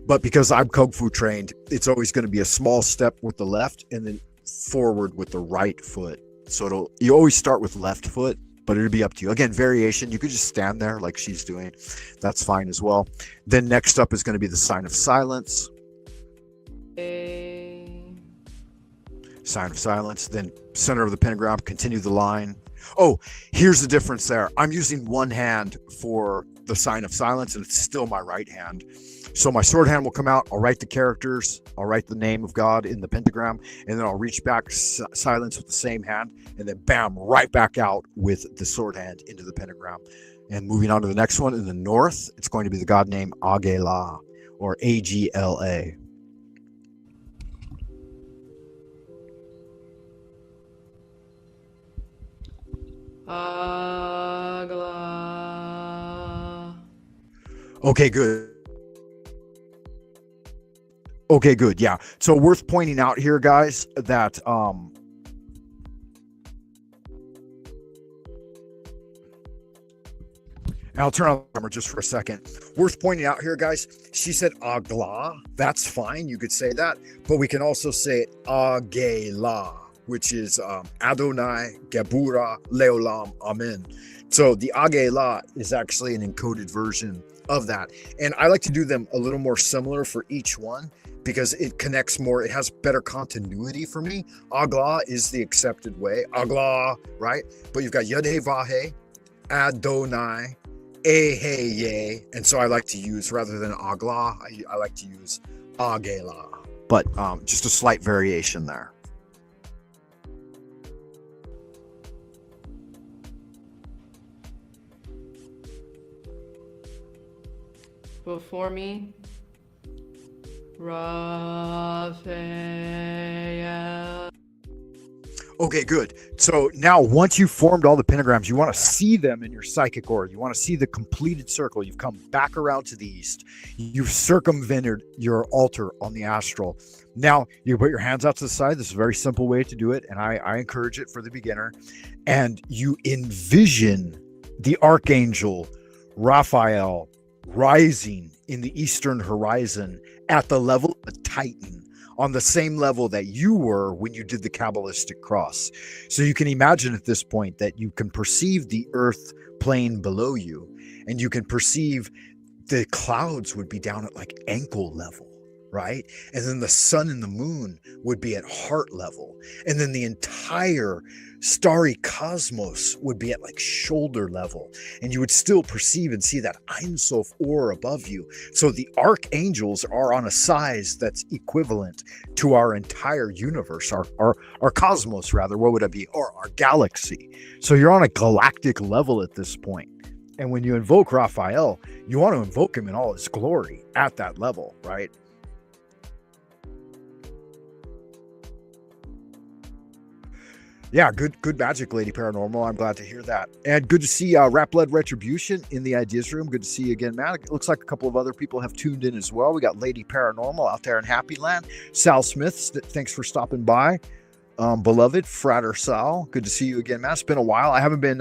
But because I'm Kung Fu trained, it's always going to be a small step with the left and then forward with the right foot. So you always start with left foot, but it'll be up to you. Again, variation. You could just stand there like she's doing. That's fine as well. Then next up is going to be the sign of silence. Sign of silence. Then center of the pentagram. Continue the line. Oh, here's the difference there. I'm using one hand for the sign of silence, and it's still my right hand. So my sword hand will come out. I'll write the characters. I'll write the name of God in the pentagram, and then I'll reach back silence with the same hand, and then bam, right back out with the sword hand into the pentagram. And moving on to the next one, in the north, it's going to be the god name Agela, or Agla. Agla. Okay, good. Okay, good. Yeah. So worth pointing out here, guys, that and I'll turn on the camera just for a second. Worth pointing out here, guys, she said Agla. That's fine. You could say that. But we can also say Agela, which is Adonai Gebura Leolam Amen. So the Agela is actually an encoded version of that. And I like to do them a little more similar for each one, because it connects more. It has better continuity for me. Agla is the accepted way. Agla, right? But you've got Yud-Heh-Vah-Heh, Adonai, Eheye, and so I like to use, rather than Agla, I like to use Agela. But just a slight variation there. Before me, Raphael. Okay, good. So now once you've formed all the pentagrams, you want to see them in your psychic aura. You want to see the completed circle. You've come back around to the east. You've circumvented your altar on the astral. Now you put your hands out to the side. This is a very simple way to do it, and I encourage it for the beginner. And you envision the archangel Raphael rising in the eastern horizon at the level of a Titan, on the same level that you were when you did the Kabbalistic cross. So you can imagine at this point that you can perceive the earth plane below you, and you can perceive the clouds would be down at like ankle level, right? And then the sun and the moon would be at heart level. And then the entire starry cosmos would be at like shoulder level. And you would still perceive and see that Ein Sof aura above you. So the archangels are on a size that's equivalent to our entire universe, our cosmos rather. What would it be? Or our galaxy. So you're on a galactic level at this point. And when you invoke Raphael, you want to invoke him in all his glory at that level, right? Yeah, good magic, Lady Paranormal. I'm glad to hear that. And good to see Rap Blood Retribution in the Ideas Room. Good to see you again, Matt. It looks like a couple of other people have tuned in as well. We got Lady Paranormal out there in Happy Land. Sal Smith, thanks for stopping by. Beloved Frater Sal, good to see you again, Matt. It's been a while. I haven't been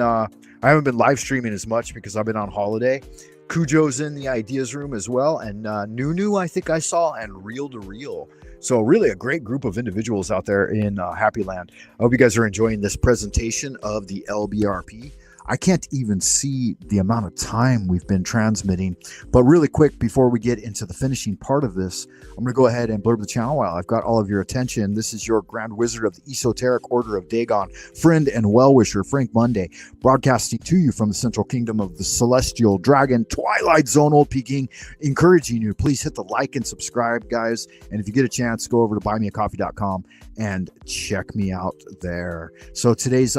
live streaming as much because I've been on holiday. Cujo's in the Ideas Room as well, and Nunu I think I saw, and Reel to Reel. So really a great group of individuals out there in Happy Land. I hope you guys are enjoying this presentation of the LBRP. I can't even see the amount of time we've been transmitting, but really quick before we get into the finishing part of this, I'm going to go ahead and blurb the channel while I've got all of your attention. This is your Grand Wizard of the Esoteric Order of Dagon, friend and well-wisher Frank Monday, broadcasting to you from the Central Kingdom of the Celestial Dragon, Twilight Zone, Old Peking, encouraging you, please hit the like and subscribe, guys, and if you get a chance, go over to buymeacoffee.com and check me out there. So today's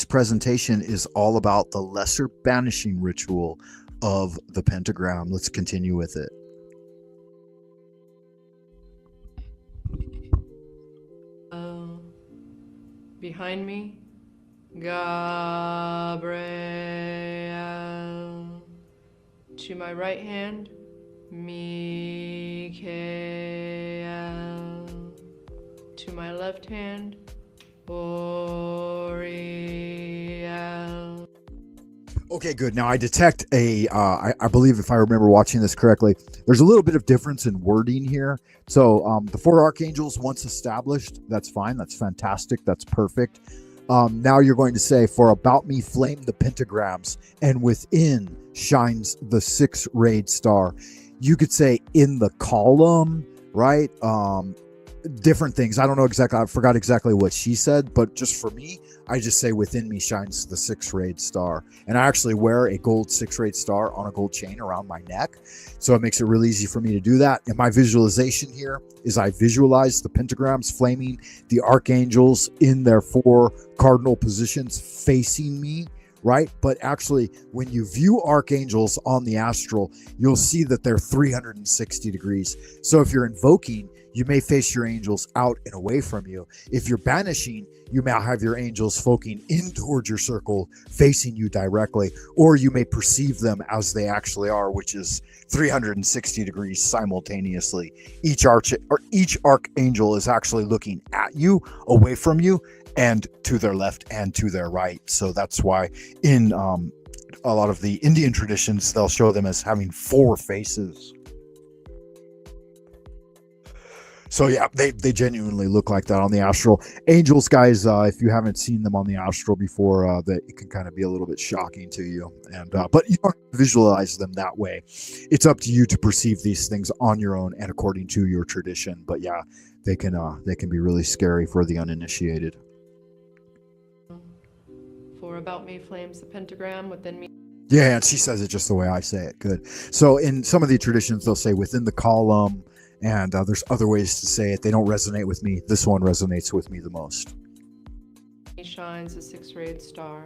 presentation is all about the lesser banishing ritual of the pentagram. Let's continue with it. Behind me, Gabriel. To my right hand, Michael. To my left hand, Oriel. Okay, good. Now I detect I believe if I remember watching this correctly, there's a little bit of difference in wording here. So the four archangels once established, that's fine. That's fantastic. That's perfect. Now you're going to say, for about me flame the pentagrams, and within shines the six-rayed star. You could say in the column, right? Different things. I don't know exactly. I forgot exactly what she said, but just for me, I just say within me shines the six-rayed star. And I actually wear a gold six-rayed star on a gold chain around my neck. So it makes it really easy for me to do that. And my visualization here is I visualize the pentagrams flaming, the archangels in their four cardinal positions facing me, right? But actually, when you view archangels on the astral, you'll see that they're 360 degrees. So if you're invoking, you may face your angels out and away from you. If you're banishing, you may have your angels focusing in towards your circle, facing you directly, or you may perceive them as they actually are, which is 360 degrees simultaneously. Each archangel is actually looking at you, away from you, and to their left and to their right. So that's why in a lot of the Indian traditions, they'll show them as having four faces. So yeah, they genuinely look like that on the astral. Angels, guys, if you haven't seen them on the astral before, that it can kind of be a little bit shocking to you. And but you don't visualize them that way. It's up to you to perceive these things on your own and according to your tradition. But yeah, they can be really scary for the uninitiated. For about me flames the pentagram within me. Yeah, and she says it just the way I say it. Good. So in some of the traditions, they'll say within the column, and there's other ways to say it. They don't resonate with me. This one resonates with me the most. Shines a six-rayed star.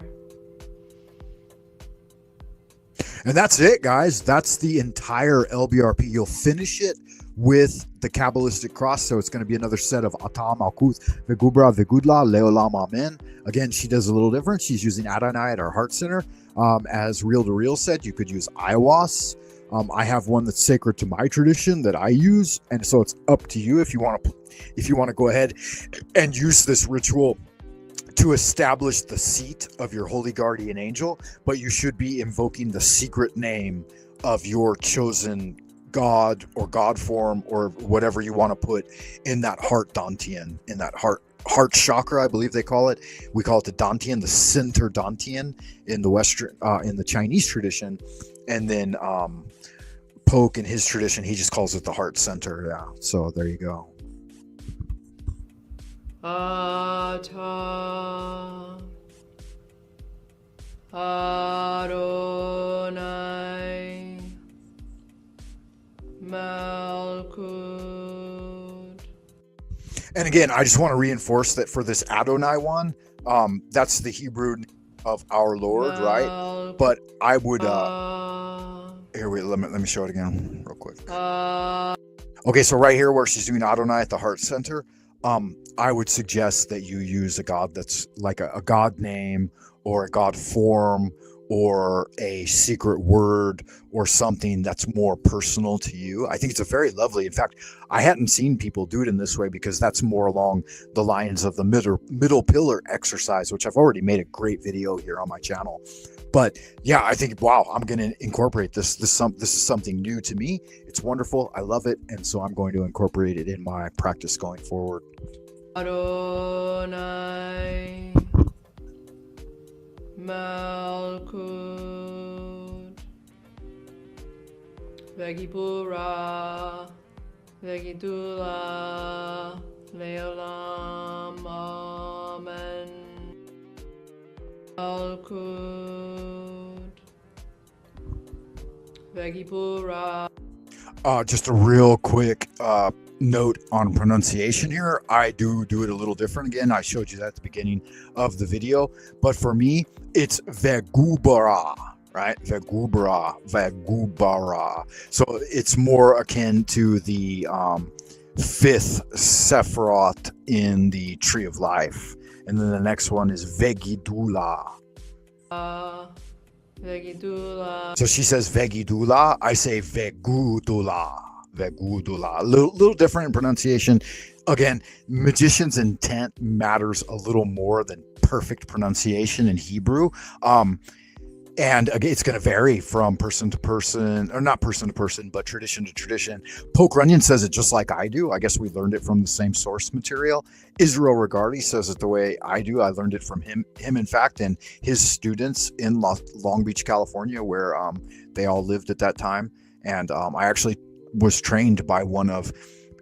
And that's it, guys. That's the entire LBRP. You'll finish it with the Kabbalistic cross. So it's going to be another set of Atam, Alkuth, Vegubra, Vegudla, Leolam, Amen. Again, she does a little different. She's using Adonai at our heart center. As Real to Real said, you could use Aiwas. I have one that's sacred to my tradition that I use. And so it's up to you if you want to go ahead and use this ritual to establish the seat of your holy guardian angel, but you should be invoking the secret name of your chosen god or god form or whatever you want to put in that heart dantian, in that heart chakra, I believe they call it. We call it the dantian, the center dantian in the Western, in the Chinese tradition. And then Poke in his tradition, he just calls it the heart center. Yeah. So there you go. Ata Adonai Malkut. And again, I just want to reinforce that for this Adonai one, that's the Hebrew of our Lord, right? But I would here, wait, let me show it again real quick. Okay, so right here where she's doing Adonai at the heart center, I would suggest that you use a god that's like a god name or a god form or a secret word or something that's more personal to you. I think it's a very lovely. In fact, I hadn't seen people do it in this way because that's more along the lines of the middle pillar exercise, which I've already made a great video here on my channel. But yeah, I think, wow, I'm going to incorporate this. This is something new to me. It's wonderful. I love it. And so I'm going to incorporate it in my practice going forward. Adonai Malkut Vegipura Vegidula Leolam Amen Malkut Vegipura. Just a real quick note on pronunciation here. I do it a little different. Again, I showed you that at the beginning of the video, but for me, it's Vegubara, right? Vegubara. So it's more akin to the fifth Sephiroth in the Tree of Life. And then the next one is Vegidula. Vegidula. So she says Vegidula. I say Vegudula. Vegudula. A little different in pronunciation. Again, magician's intent matters a little more than perfect pronunciation in Hebrew. And again, it's going to vary from person to person, or not person to person, but tradition to tradition. Poke Runyon says it just like I do. I guess we learned it from the same source material. Israel Regardi says it the way I do. I learned it from him in fact, and his students in Long Beach, California, where they all lived at that time. And I actually was trained by one of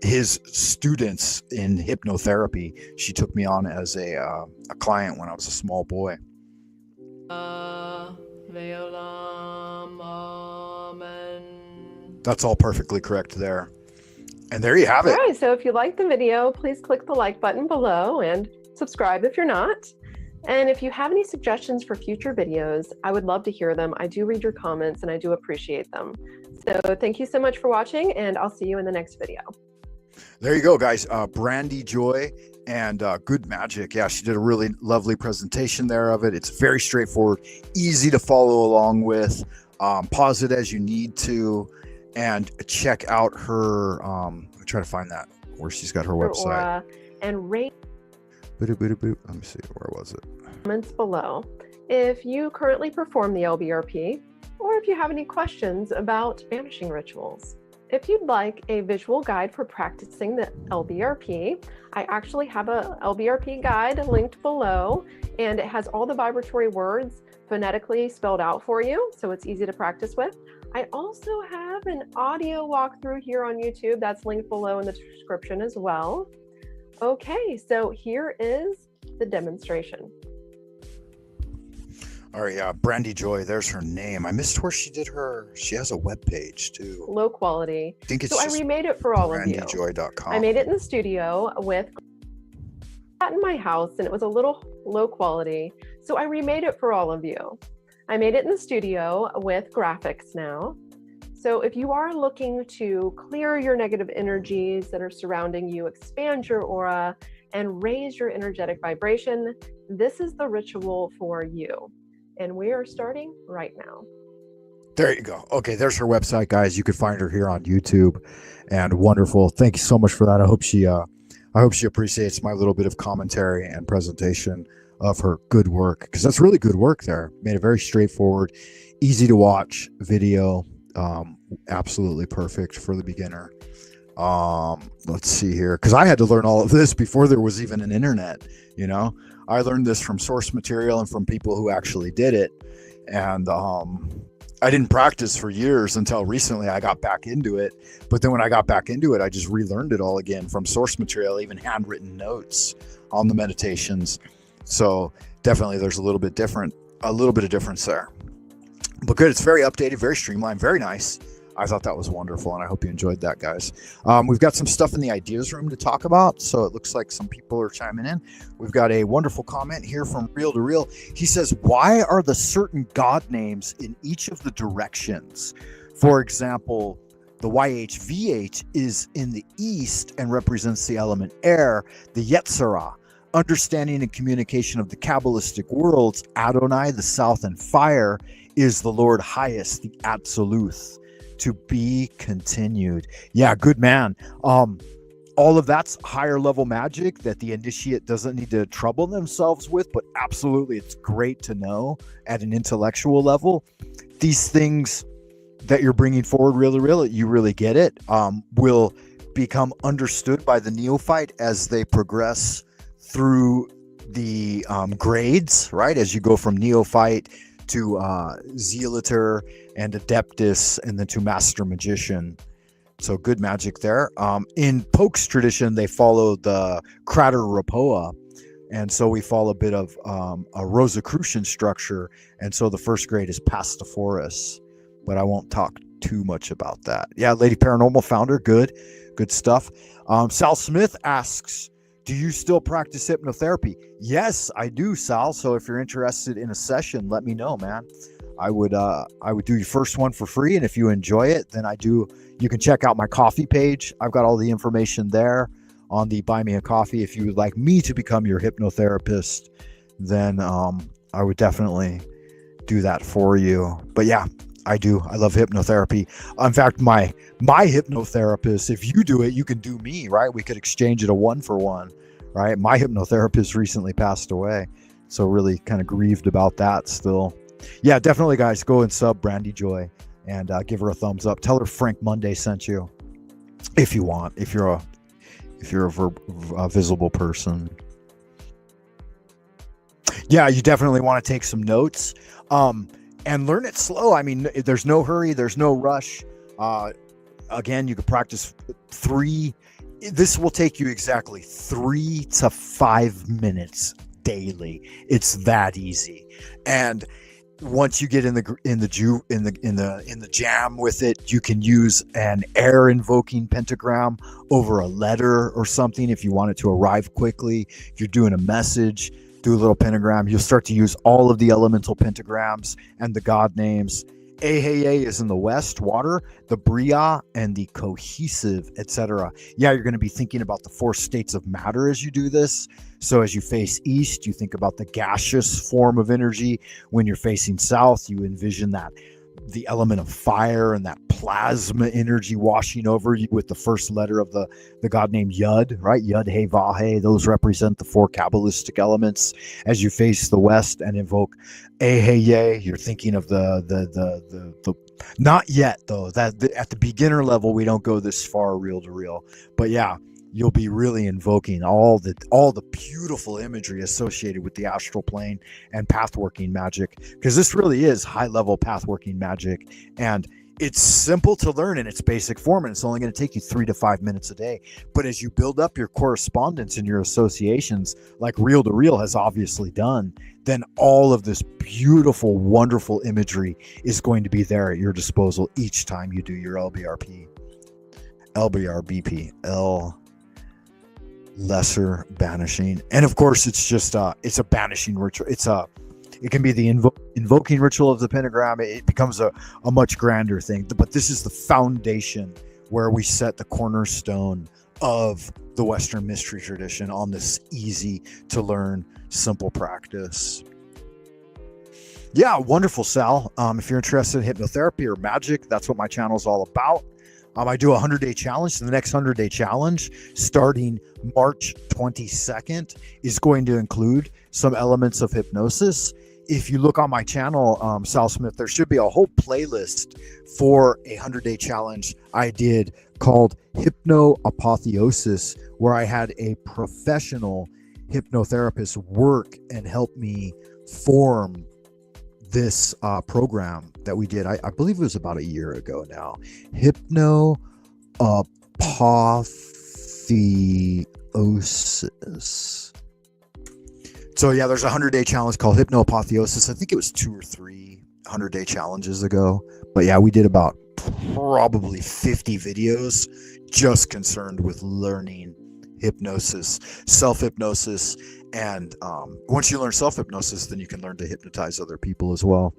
his students in hypnotherapy. She took me on as a client when I was a small boy. That's all perfectly correct there. And there you have it. All right, so if you liked the video, please click the like button below and subscribe if you're not. And if you have any suggestions for future videos, I would love to hear them. I do read your comments and I do appreciate them. So thank you so much for watching, and I'll see you in the next video. There you go, guys. Brandy Joy and Good Magic. Yeah, she did a really lovely presentation there of it. It's very straightforward, easy to follow along with. Pause it as you need to, and check out her. Let me try to find that where she's got her website. Aura, and rate. Let me see, where was it? Comments below if you currently perform the LBRP, or if you have any questions about banishing rituals. If you'd like a visual guide for practicing the LBRP, I actually have a LBRP guide linked below, and it has all the vibratory words phonetically spelled out for you, so it's easy to practice with. I also have an audio walkthrough here on YouTube that's linked below in the description as well. Okay, so here is the demonstration. All right, yeah, Brandy Joy, there's her name. I missed where she has a web page too. Low quality. I think it's so I remade it for all of you. brandyjoy.com. I made it in the studio with that in my house, and it was a little low quality. So I remade it for all of you. I made it in the studio with graphics now. So if you are looking to clear your negative energies that are surrounding you, expand your aura, and raise your energetic vibration, this is the ritual for you. And we are starting right now. There you go. Okay, there's her website, guys. You can find her here on YouTube, and wonderful. Thank you so much for that. I hope she appreciates my little bit of commentary and presentation of her good work, because that's really good work there. Made a very straightforward, easy to watch video. Absolutely perfect for the beginner. Let's see here, because I had to learn all of this before there was even an internet. I learned this from source material and from people who actually did it, and I didn't practice for years until recently. I got back into it, but then when I got back into it, I just relearned it all again from source material, even handwritten notes on the meditations. So definitely there's a little bit of difference there, but good. It's very updated, very streamlined, very nice. I thought that was wonderful, and I hope you enjoyed that, guys. We've got some stuff in the ideas room to talk about, so it looks like some people are chiming in. We've got a wonderful comment here from Real to Real. He says, why are the certain god names in each of the directions? For example, the YHVH is in the east and represents the element air, the Yetzirah. Understanding and communication of the Kabbalistic worlds, Adonai, the south, and fire is the Lord highest, the Absolute. To be continued. Yeah, good man. All of that's higher level magic that the initiate doesn't need to trouble themselves with, but absolutely it's great to know at an intellectual level. These things that you're bringing forward, really, you really get it, will become understood by the neophyte as they progress through the grades, right? As you go from neophyte to Zealator and Adeptus, and then to Master Magician. So good magic there. In Poke's tradition, they follow the Crater Rapoa, and so we follow a bit of a Rosicrucian structure, and so the first grade is Pastophorus, but I won't talk too much about that. Yeah, Lady Paranormal founder, good stuff. Sal Smith asks, do you still practice hypnotherapy? Yes, I do, Sal. So if you're interested in a session, let me know, man. I would do your first one for free, and if you enjoy it, then you can check out my coffee page. I've got all the information there on the Buy Me a Coffee. If you would like me to become your hypnotherapist, then I would definitely do that for you. But yeah, I do. I love hypnotherapy. In fact, my hypnotherapist, if you do it, you can do me, right? We could exchange it a 1-for-1, right? My hypnotherapist recently passed away, so really kind of grieved about that still. Yeah, definitely, guys, go and sub Brandy Joy and give her a thumbs up. Tell her Frank Monday sent you, if you want. If you're a visible person. Yeah, you definitely want to take some notes. And learn it slow. I mean, there's no hurry, there's no rush. Again, you can practice 3. This will take you exactly 3 to 5 minutes daily. It's that easy. And once you get in the jam with it, you can use an air invoking pentagram over a letter or something if you want it to arrive quickly. If you're doing a message, do a little pentagram. You'll start to use all of the elemental pentagrams and the god names. Aheye is in the west, water, the Bria, and the cohesive, etc. Yeah, you're going to be thinking about the 4 states of matter as you do this. So as you face east, you think about the gaseous form of energy. When you're facing south, you envision that the element of fire and that plasma energy washing over you with the first letter of the god named Yud, right? Yud, He, Vahe. Those represent the 4 Kabbalistic elements. As you face the west and invoke Aheye, you're thinking of the Not yet, though. At the beginner level, we don't go this far reel to reel. But yeah, you'll be really invoking all the beautiful imagery associated with the astral plane and pathworking magic, because this really is high level pathworking magic, and it's simple to learn in its basic form, and it's only going to take you 3 to 5 minutes a day. But as you build up your correspondence and your associations, like reel to reel has obviously done, then all of this beautiful, wonderful imagery is going to be there at your disposal each time you do your LBRBP, lesser banishing. And of course, it's just it's a banishing ritual. It can be the invoking ritual of the pentagram. It becomes a much grander thing, but this is the foundation where we set the cornerstone of the Western mystery tradition on this easy to learn, simple practice. Yeah, wonderful, Sal. If you're interested in hypnotherapy or magic, that's what my channel is all about. I do a 100-day challenge. So the next 100-day challenge, starting March 22nd, is going to include some elements of hypnosis. If you look on my channel, Sal Smith, there should be a whole playlist for a 100-day challenge I did called Hypnoapotheosis, where I had a professional hypnotherapist work and help me form this program that we did. I believe it was about a year ago now. Hypnoapotheosis. So yeah, there's a 100-day challenge called Hypnoapotheosis. I think it was 2 or 3 100-day challenges ago. But yeah, we did about probably 50 videos just concerned with learning hypnosis, self-hypnosis. And once you learn self-hypnosis, then you can learn to hypnotize other people as well.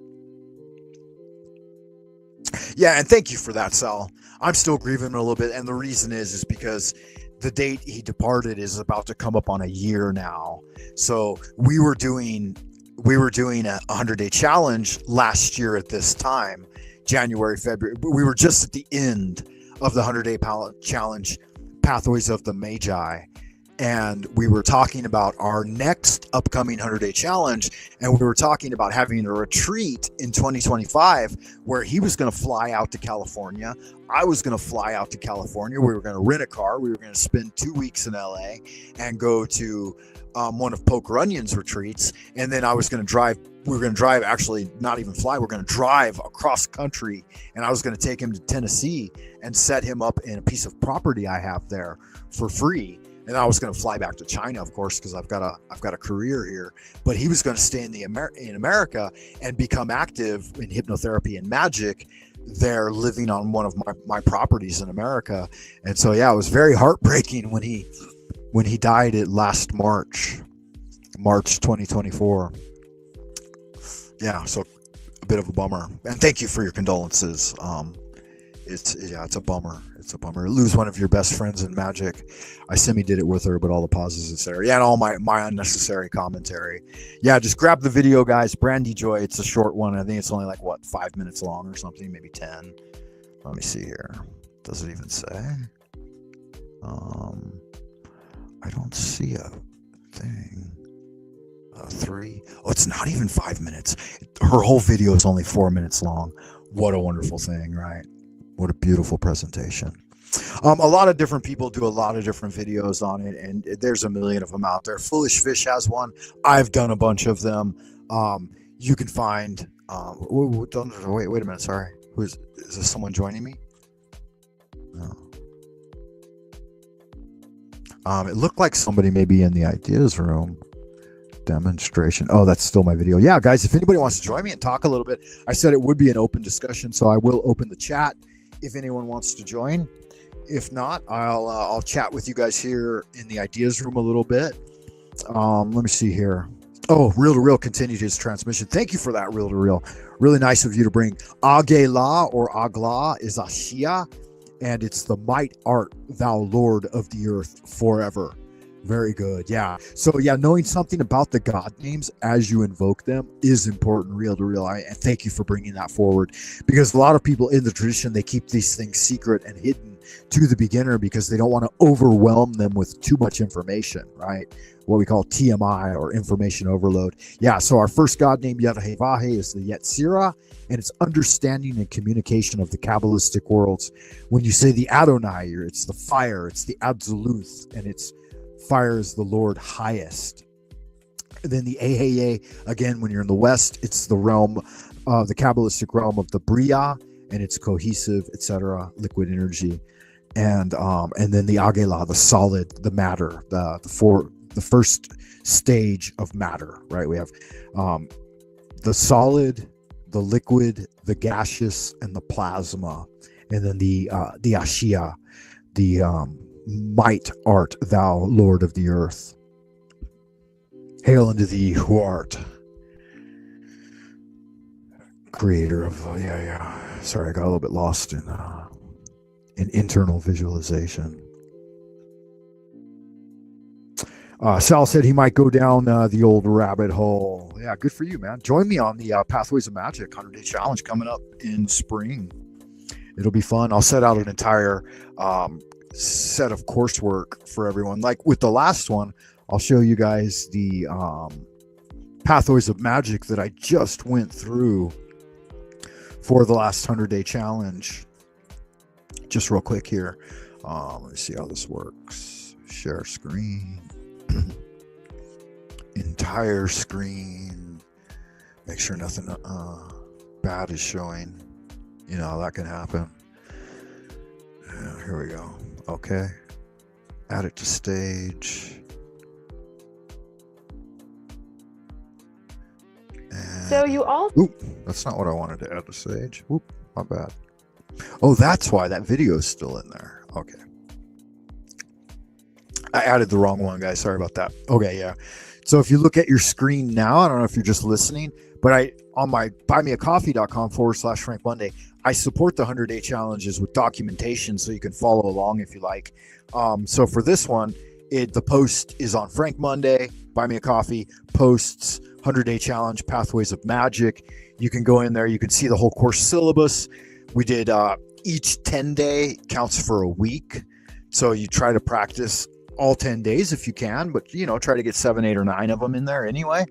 Yeah, and thank you for that, Sal. I'm still grieving a little bit, and the reason is because the date he departed is about to come up on a year now. So we were doing a 100-day challenge last year at this time, January, February. We were just at the end of the 100-day challenge, Pathways of the Magi. And we were talking about our next upcoming 100-day challenge, and we were talking about having a retreat in 2025 where he was going to fly out to California. I was going to fly out to California. We were going to rent a car. We were going to spend 2 weeks in LA and go to one of Poker Onion's retreats. And then I was going to drive. We were going to drive, actually not even fly. We're going to drive across country, and I was going to take him to Tennessee and set him up in a piece of property I have there for free. And I was going to fly back to China, of course, because I've got a career here. But he was going to stay in America and become active in hypnotherapy and magic there, living on one of my properties in America. And so, yeah, it was very heartbreaking when he died last March 2024. Yeah, so a bit of a bummer. And thank you for your condolences. It's a bummer. It's a bummer. Lose one of your best friends in magic. I semi-did it with her, but all the pauses, etc. Yeah, and all my unnecessary commentary. Yeah, just grab the video, guys. Brandy Joy. It's a short one. I think it's only like 5 minutes long or something, maybe 10. Let me see here. Does it even say? I don't see a thing. 3. Oh, it's not even 5 minutes. Her whole video is only 4 minutes long. What a wonderful thing, right? What a beautiful presentation. A lot of different people do a lot of different videos on it, and there's a million of them out there. Foolish Fish has one. I've done a bunch of them. You can find. Wait a minute. Sorry. Is this someone joining me? No. It looked like somebody maybe in the ideas room. Demonstration. Oh, that's still my video. Yeah, guys, if anybody wants to join me and talk a little bit, I said it would be an open discussion, so I will open the chat if anyone wants to join. If not, I'll chat with you guys here in the ideas room a little bit. Let me see here. Oh, Real to Real continued his transmission. Thank you for that, Real to Real. Really nice of you to bring Agela or Agla is Ashia, and it's the might art thou Lord of the earth forever. Very good. Yeah. So yeah, knowing something about the God names as you invoke them is important, Real to Real. And thank you for bringing that forward, because a lot of people in the tradition, they keep these things secret and hidden to the beginner because they don't want to overwhelm them with too much information, right? What we call TMI, or information overload. Yeah, so our first god name, Yud-Heh-Vah-Heh, is the Yetzirah, and it's understanding and communication of the Kabbalistic worlds. When you say the Adonai, it's the fire, it's the Absolute, and it's fire is the Lord highest. And then the Eheye, again, when you're in the West, it's the realm, the Kabbalistic realm of the Bria, and it's cohesive, etc., liquid energy. And then the Agela, the solid, the matter, the first stage of matter, right? We have the solid, the liquid, the gaseous, and the plasma, and then the Ashia, the might art thou, Lord of the earth. Hail unto thee who art creator of Sorry, I got a little bit lost in internal visualization. Sal said he might go down the old rabbit hole. Yeah, good for you, man. Join me on the Pathways of Magic 100-day challenge coming up in spring. It'll be fun. I'll set out an entire set of coursework for everyone. Like with the last one, I'll show you guys the Pathways of Magic that I just went through for the last 100-day challenge. Just real quick here. Let me see how this works. Share screen. Entire screen. Make sure nothing bad is showing. You know, that can happen. Here we go. Okay. Add it to stage. And, So you all. Oop, that's not what I wanted to add to stage. Oop, my bad. Oh, that's why that video is still in there. Okay. I added the wrong one, guys. Sorry about that. Okay, yeah. So if you look at your screen now, I don't know if you're just listening, but on my buymeacoffee.com/Frank Monday, I support the 100-day challenges with documentation so you can follow along if you like. So for this one, the post is on Frank Monday, Buy Me a Coffee, posts, 100-day challenge, Pathways of Magic. You can go in there. You can see the whole course syllabus. We did each 10-day counts for a week. So you try to practice all 10 days if you can, but try to get 7, 8, or 9 of them in there anyway.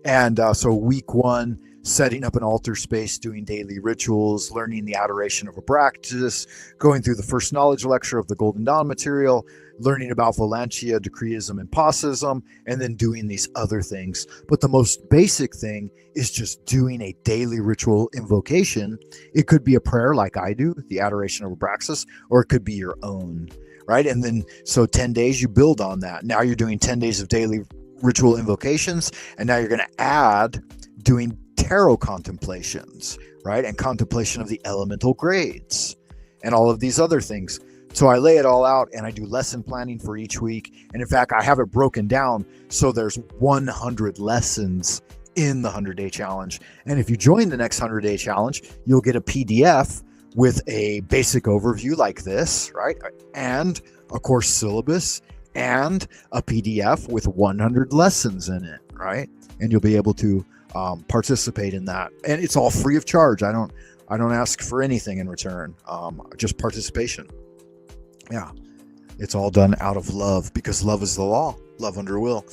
And so week 1, setting up an altar space, doing daily rituals, learning the adoration of a practice, going through the first knowledge lecture of the Golden Dawn material, learning about Volantia, Decreeism, and Possism, and then doing these other things. But the most basic thing is just doing a daily ritual invocation. It could be a prayer like I do, the adoration of Abraxas, or it could be your own, right? And then, so 10 days, you build on that. Now you're doing 10 days of daily ritual invocations, and now you're going to add doing tarot contemplations, right? And contemplation of the elemental grades and all of these other things. So I lay it all out and I do lesson planning for each week. And in fact, I have it broken down so there's 100 lessons in the 100-day challenge. And if you join the next 100-day challenge, you'll get a PDF with a basic overview like this, right? And a course syllabus and a PDF with 100 lessons in it, right? And you'll be able to participate in that. And it's all free of charge. I don't ask for anything in return. Just participation. Yeah, it's all done out of love because love is the law. Love under will.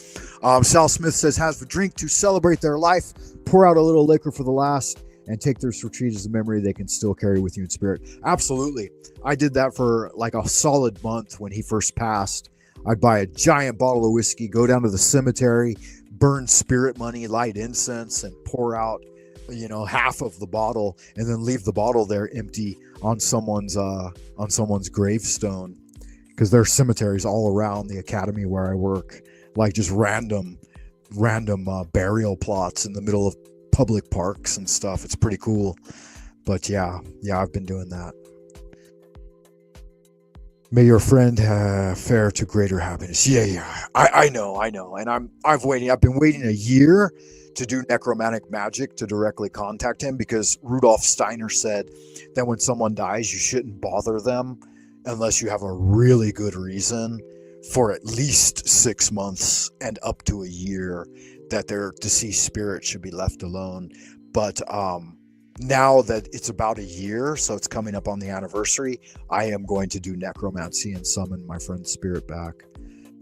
Sal Smith says, has a drink to celebrate their life, pour out a little liquor for the last, and take this retreat as a memory they can still carry with you in spirit. Absolutely. I did that for like a solid month when he first passed. I'd buy a giant bottle of whiskey, go down to the cemetery, burn spirit money, light incense, and pour out, half of the bottle, and then leave the bottle there empty on someone's gravestone, because there are cemeteries all around the academy where I work, like just random burial plots in the middle of public parks and stuff. It's pretty cool. But yeah, I've been doing that. May your friend fare to greater happiness. Yeah. I know. And I've been waiting a year to do necromantic magic to directly contact him, because Rudolf Steiner said that when someone dies, you shouldn't bother them unless you have a really good reason for at least 6 months and up to a year that their deceased spirit should be left alone. But now that it's about a year, so it's coming up on the anniversary, I am going to do necromancy and summon my friend's spirit back,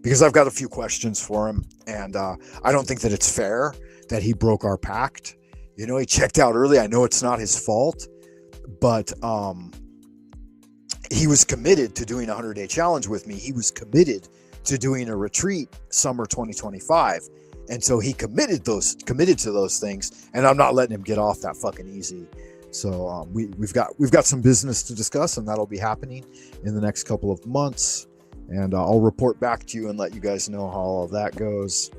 because I've got a few questions for him, and I don't think that it's fair that he broke our pact. You know, he checked out early. I know it's not his fault, but he was committed to doing a 100-day challenge with me. He was committed to doing a retreat summer 2025. And so he committed to those things, and I'm not letting him get off that fucking easy. So we've got some business to discuss, and that'll be happening in the next couple of months. And I'll report back to you and let you guys know how all of that goes.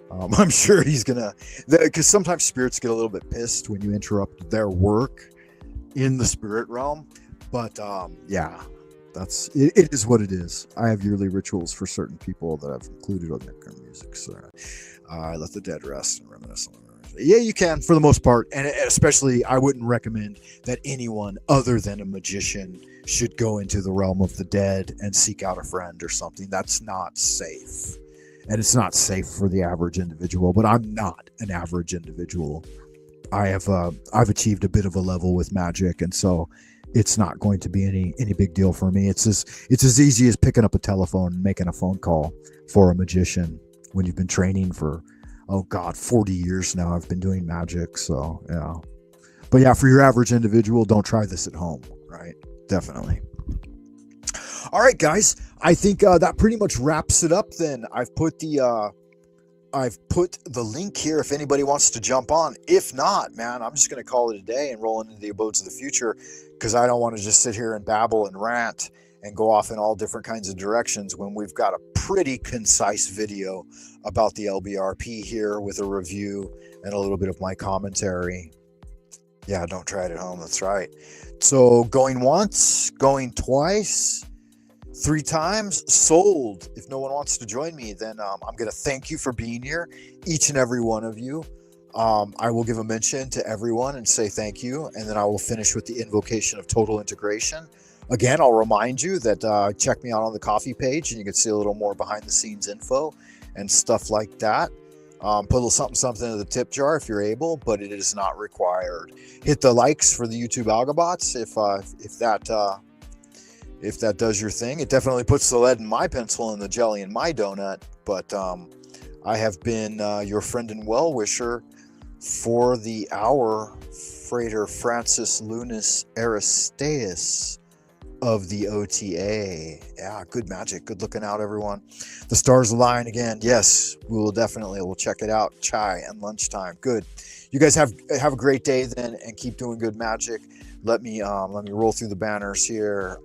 I'm sure he's gonna, because sometimes spirits get a little bit pissed when you interrupt their work in the spirit realm. But yeah, it is what it is. I have yearly rituals for certain people that I've included on their music. So I let the dead rest and reminisce on them. Yeah, you can for the most part, and especially I wouldn't recommend that anyone other than a magician should go into the realm of the dead and seek out a friend or something. That's not safe, and it's not safe for the average individual. But I'm not an average individual. I've achieved a bit of a level with magic, and so it's not going to be any big deal for me. It's as easy as picking up a telephone and making a phone call for a magician when you've been training for 40 years now. I've been doing magic, so yeah. But yeah, for your average individual, don't try this at home, right? Definitely. All right, guys, I think that pretty much wraps it up. Then I've put the link here if anybody wants to jump on. If not, man, I'm just going to call it a day and roll into the abodes of the future, because I don't want to just sit here and babble and rant and go off in all different kinds of directions when we've got a pretty concise video about the LBRP here with a review and a little bit of my commentary. Yeah, don't try it at home. That's right. So going once, going twice, 3 times, sold. If no one wants to join me, then I'm going to thank you for being here, each and every one of you. I will give a mention to everyone and say thank you, and then I will finish with the invocation of total integration. Again, I'll remind you that check me out on the coffee page, and you can see a little more behind the scenes info and stuff like that. Put a little something in the tip jar if you're able, but it is not required. Hit the likes for the YouTube algobots if that does your thing. It definitely puts the lead in my pencil and the jelly in my donut. But I have been your friend and well-wisher for the hour, Frater Francis Lunas Aristeas of the OTA. Yeah, good magic. Good looking out, everyone. The stars align again. Yes, we'll check it out. Chai and lunchtime. Good. You guys have a great day then, and keep doing good magic. Let me roll through the banners here.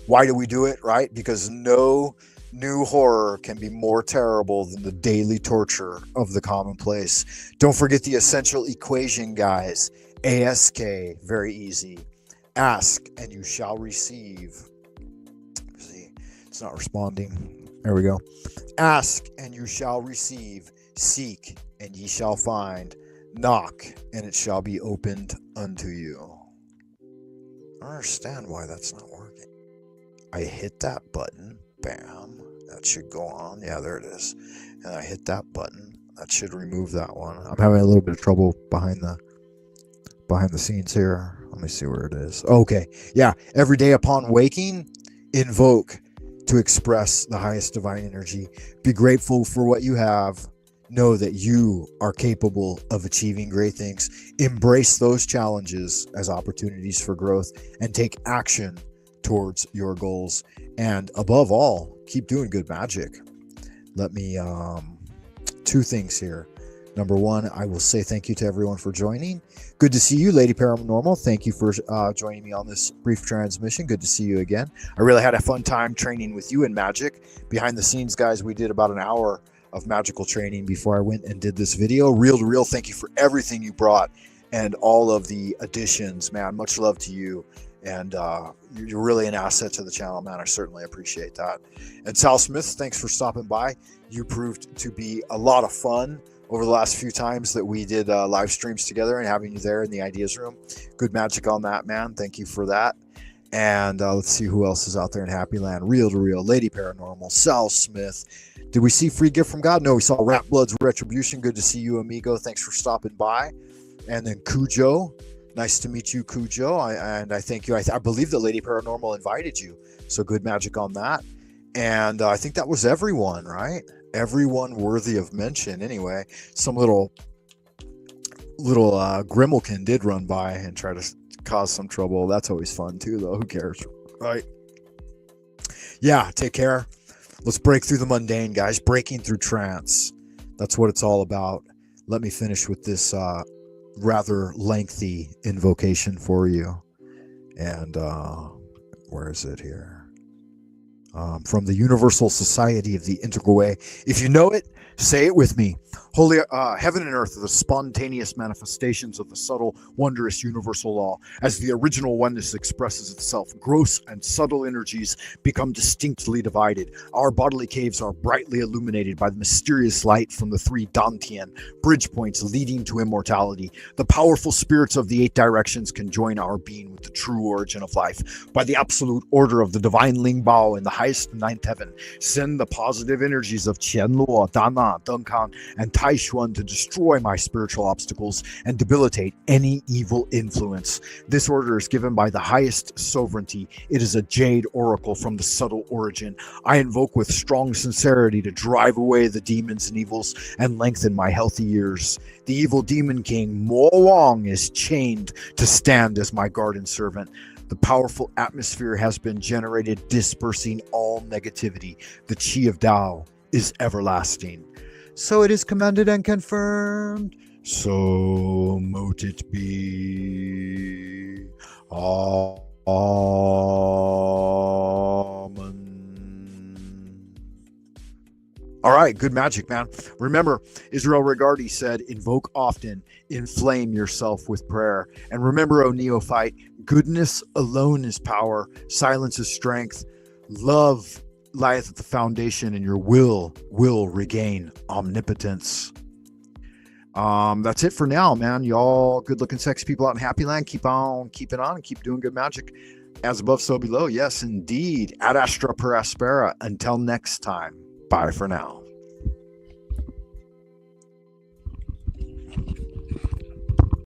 Why do we do it? Right? Because no new horror can be more terrible than the daily torture of the commonplace. Don't forget the essential equation, guys. ASK, very easy. Ask and you shall receive. See, it's not responding. There we go. Ask and you shall receive. Seek and ye shall find. Knock and it shall be opened unto you. I don't understand why that's not working. I hit that button. Bam. That should go on. Yeah, there it is. And I hit that button. That should remove that one. I'm having a little bit of trouble behind the scenes here. Let me see where it is. Okay. Yeah. Every day upon waking, invoke to express the highest divine energy. Be grateful for what you have. Know that you are capable of achieving great things. Embrace those challenges as opportunities for growth and take action towards your goals. And above all, keep doing good magic. Let me, 2 things here. Number 1, I will say thank you to everyone for joining. Good to see you, Lady Paranormal. Thank you for joining me on this brief transmission. Good to see you again. I really had a fun time training with you in magic. Behind the scenes, guys, we did about an hour of magical training before I went and did this video. Reel to reel, thank you for everything you brought and all of the additions, man. Much love to you. And you're really an asset to the channel, man. I certainly appreciate that. And Sal Smith, thanks for stopping by. You proved to be a lot of fun over the last few times that we did live streams together, and having you there in the ideas room. Good magic on that, man. Thank you for that. And let's see who else is out there in Happy Land. Reel to Reel, Lady Paranormal, Sal Smith. Did we see Free Gift from God? No, we saw Rat Blood's Retribution. Good to see you, amigo. Thanks for stopping by. And then Cujo, Nice to meet you, Cujo. And I thank you. I believe that Lady Paranormal invited you. So good magic on that. And I think that was everyone, right? Everyone worthy of mention. Anyway, some little Grimalkin did run by and try to cause some trouble. That's always fun too, though. Who cares, right? Yeah, take care. Let's break through the mundane, guys. Breaking through trance. That's what it's all about. Let me finish with this rather lengthy invocation for you. And where is it here? From the Universal Society of the Integral Way. If you know it, say it with me. Holy heaven and earth are the spontaneous manifestations of the subtle, wondrous universal law. As the original oneness expresses itself, gross and subtle energies become distinctly divided. Our bodily caves are brightly illuminated by the mysterious light from the 3 Dantian bridge points leading to immortality. The powerful spirits of the 8 directions can join our being with the true origin of life. By the absolute order of the divine Ling Bao in the highest 9th heaven, send the positive energies of Qianluo, Dana, Dunkan, and Taishuan to destroy my spiritual obstacles and debilitate any evil influence. This order is given by the highest sovereignty. It is a jade oracle from the subtle origin. I invoke with strong sincerity to drive away the demons and evils and lengthen my healthy years. The evil demon king Mo Wang is chained to stand as my guardian servant. The powerful atmosphere has been generated, dispersing all negativity. The Qi of Tao is everlasting. So it is commanded and confirmed. So mote it be. Amen. All right, good magic, man. Remember, Israel Regardi said, invoke often, inflame yourself with prayer. And remember, O neophyte, goodness alone is power, silence is strength, love lieth at the foundation, and your will regain omnipotence. That's it for now, man. Y'all good looking sexy people out in Happy Land, keep on keeping on and keep doing good magic. As above, so below. Yes, indeed. Ad astra per aspera. Until next time. Bye for now.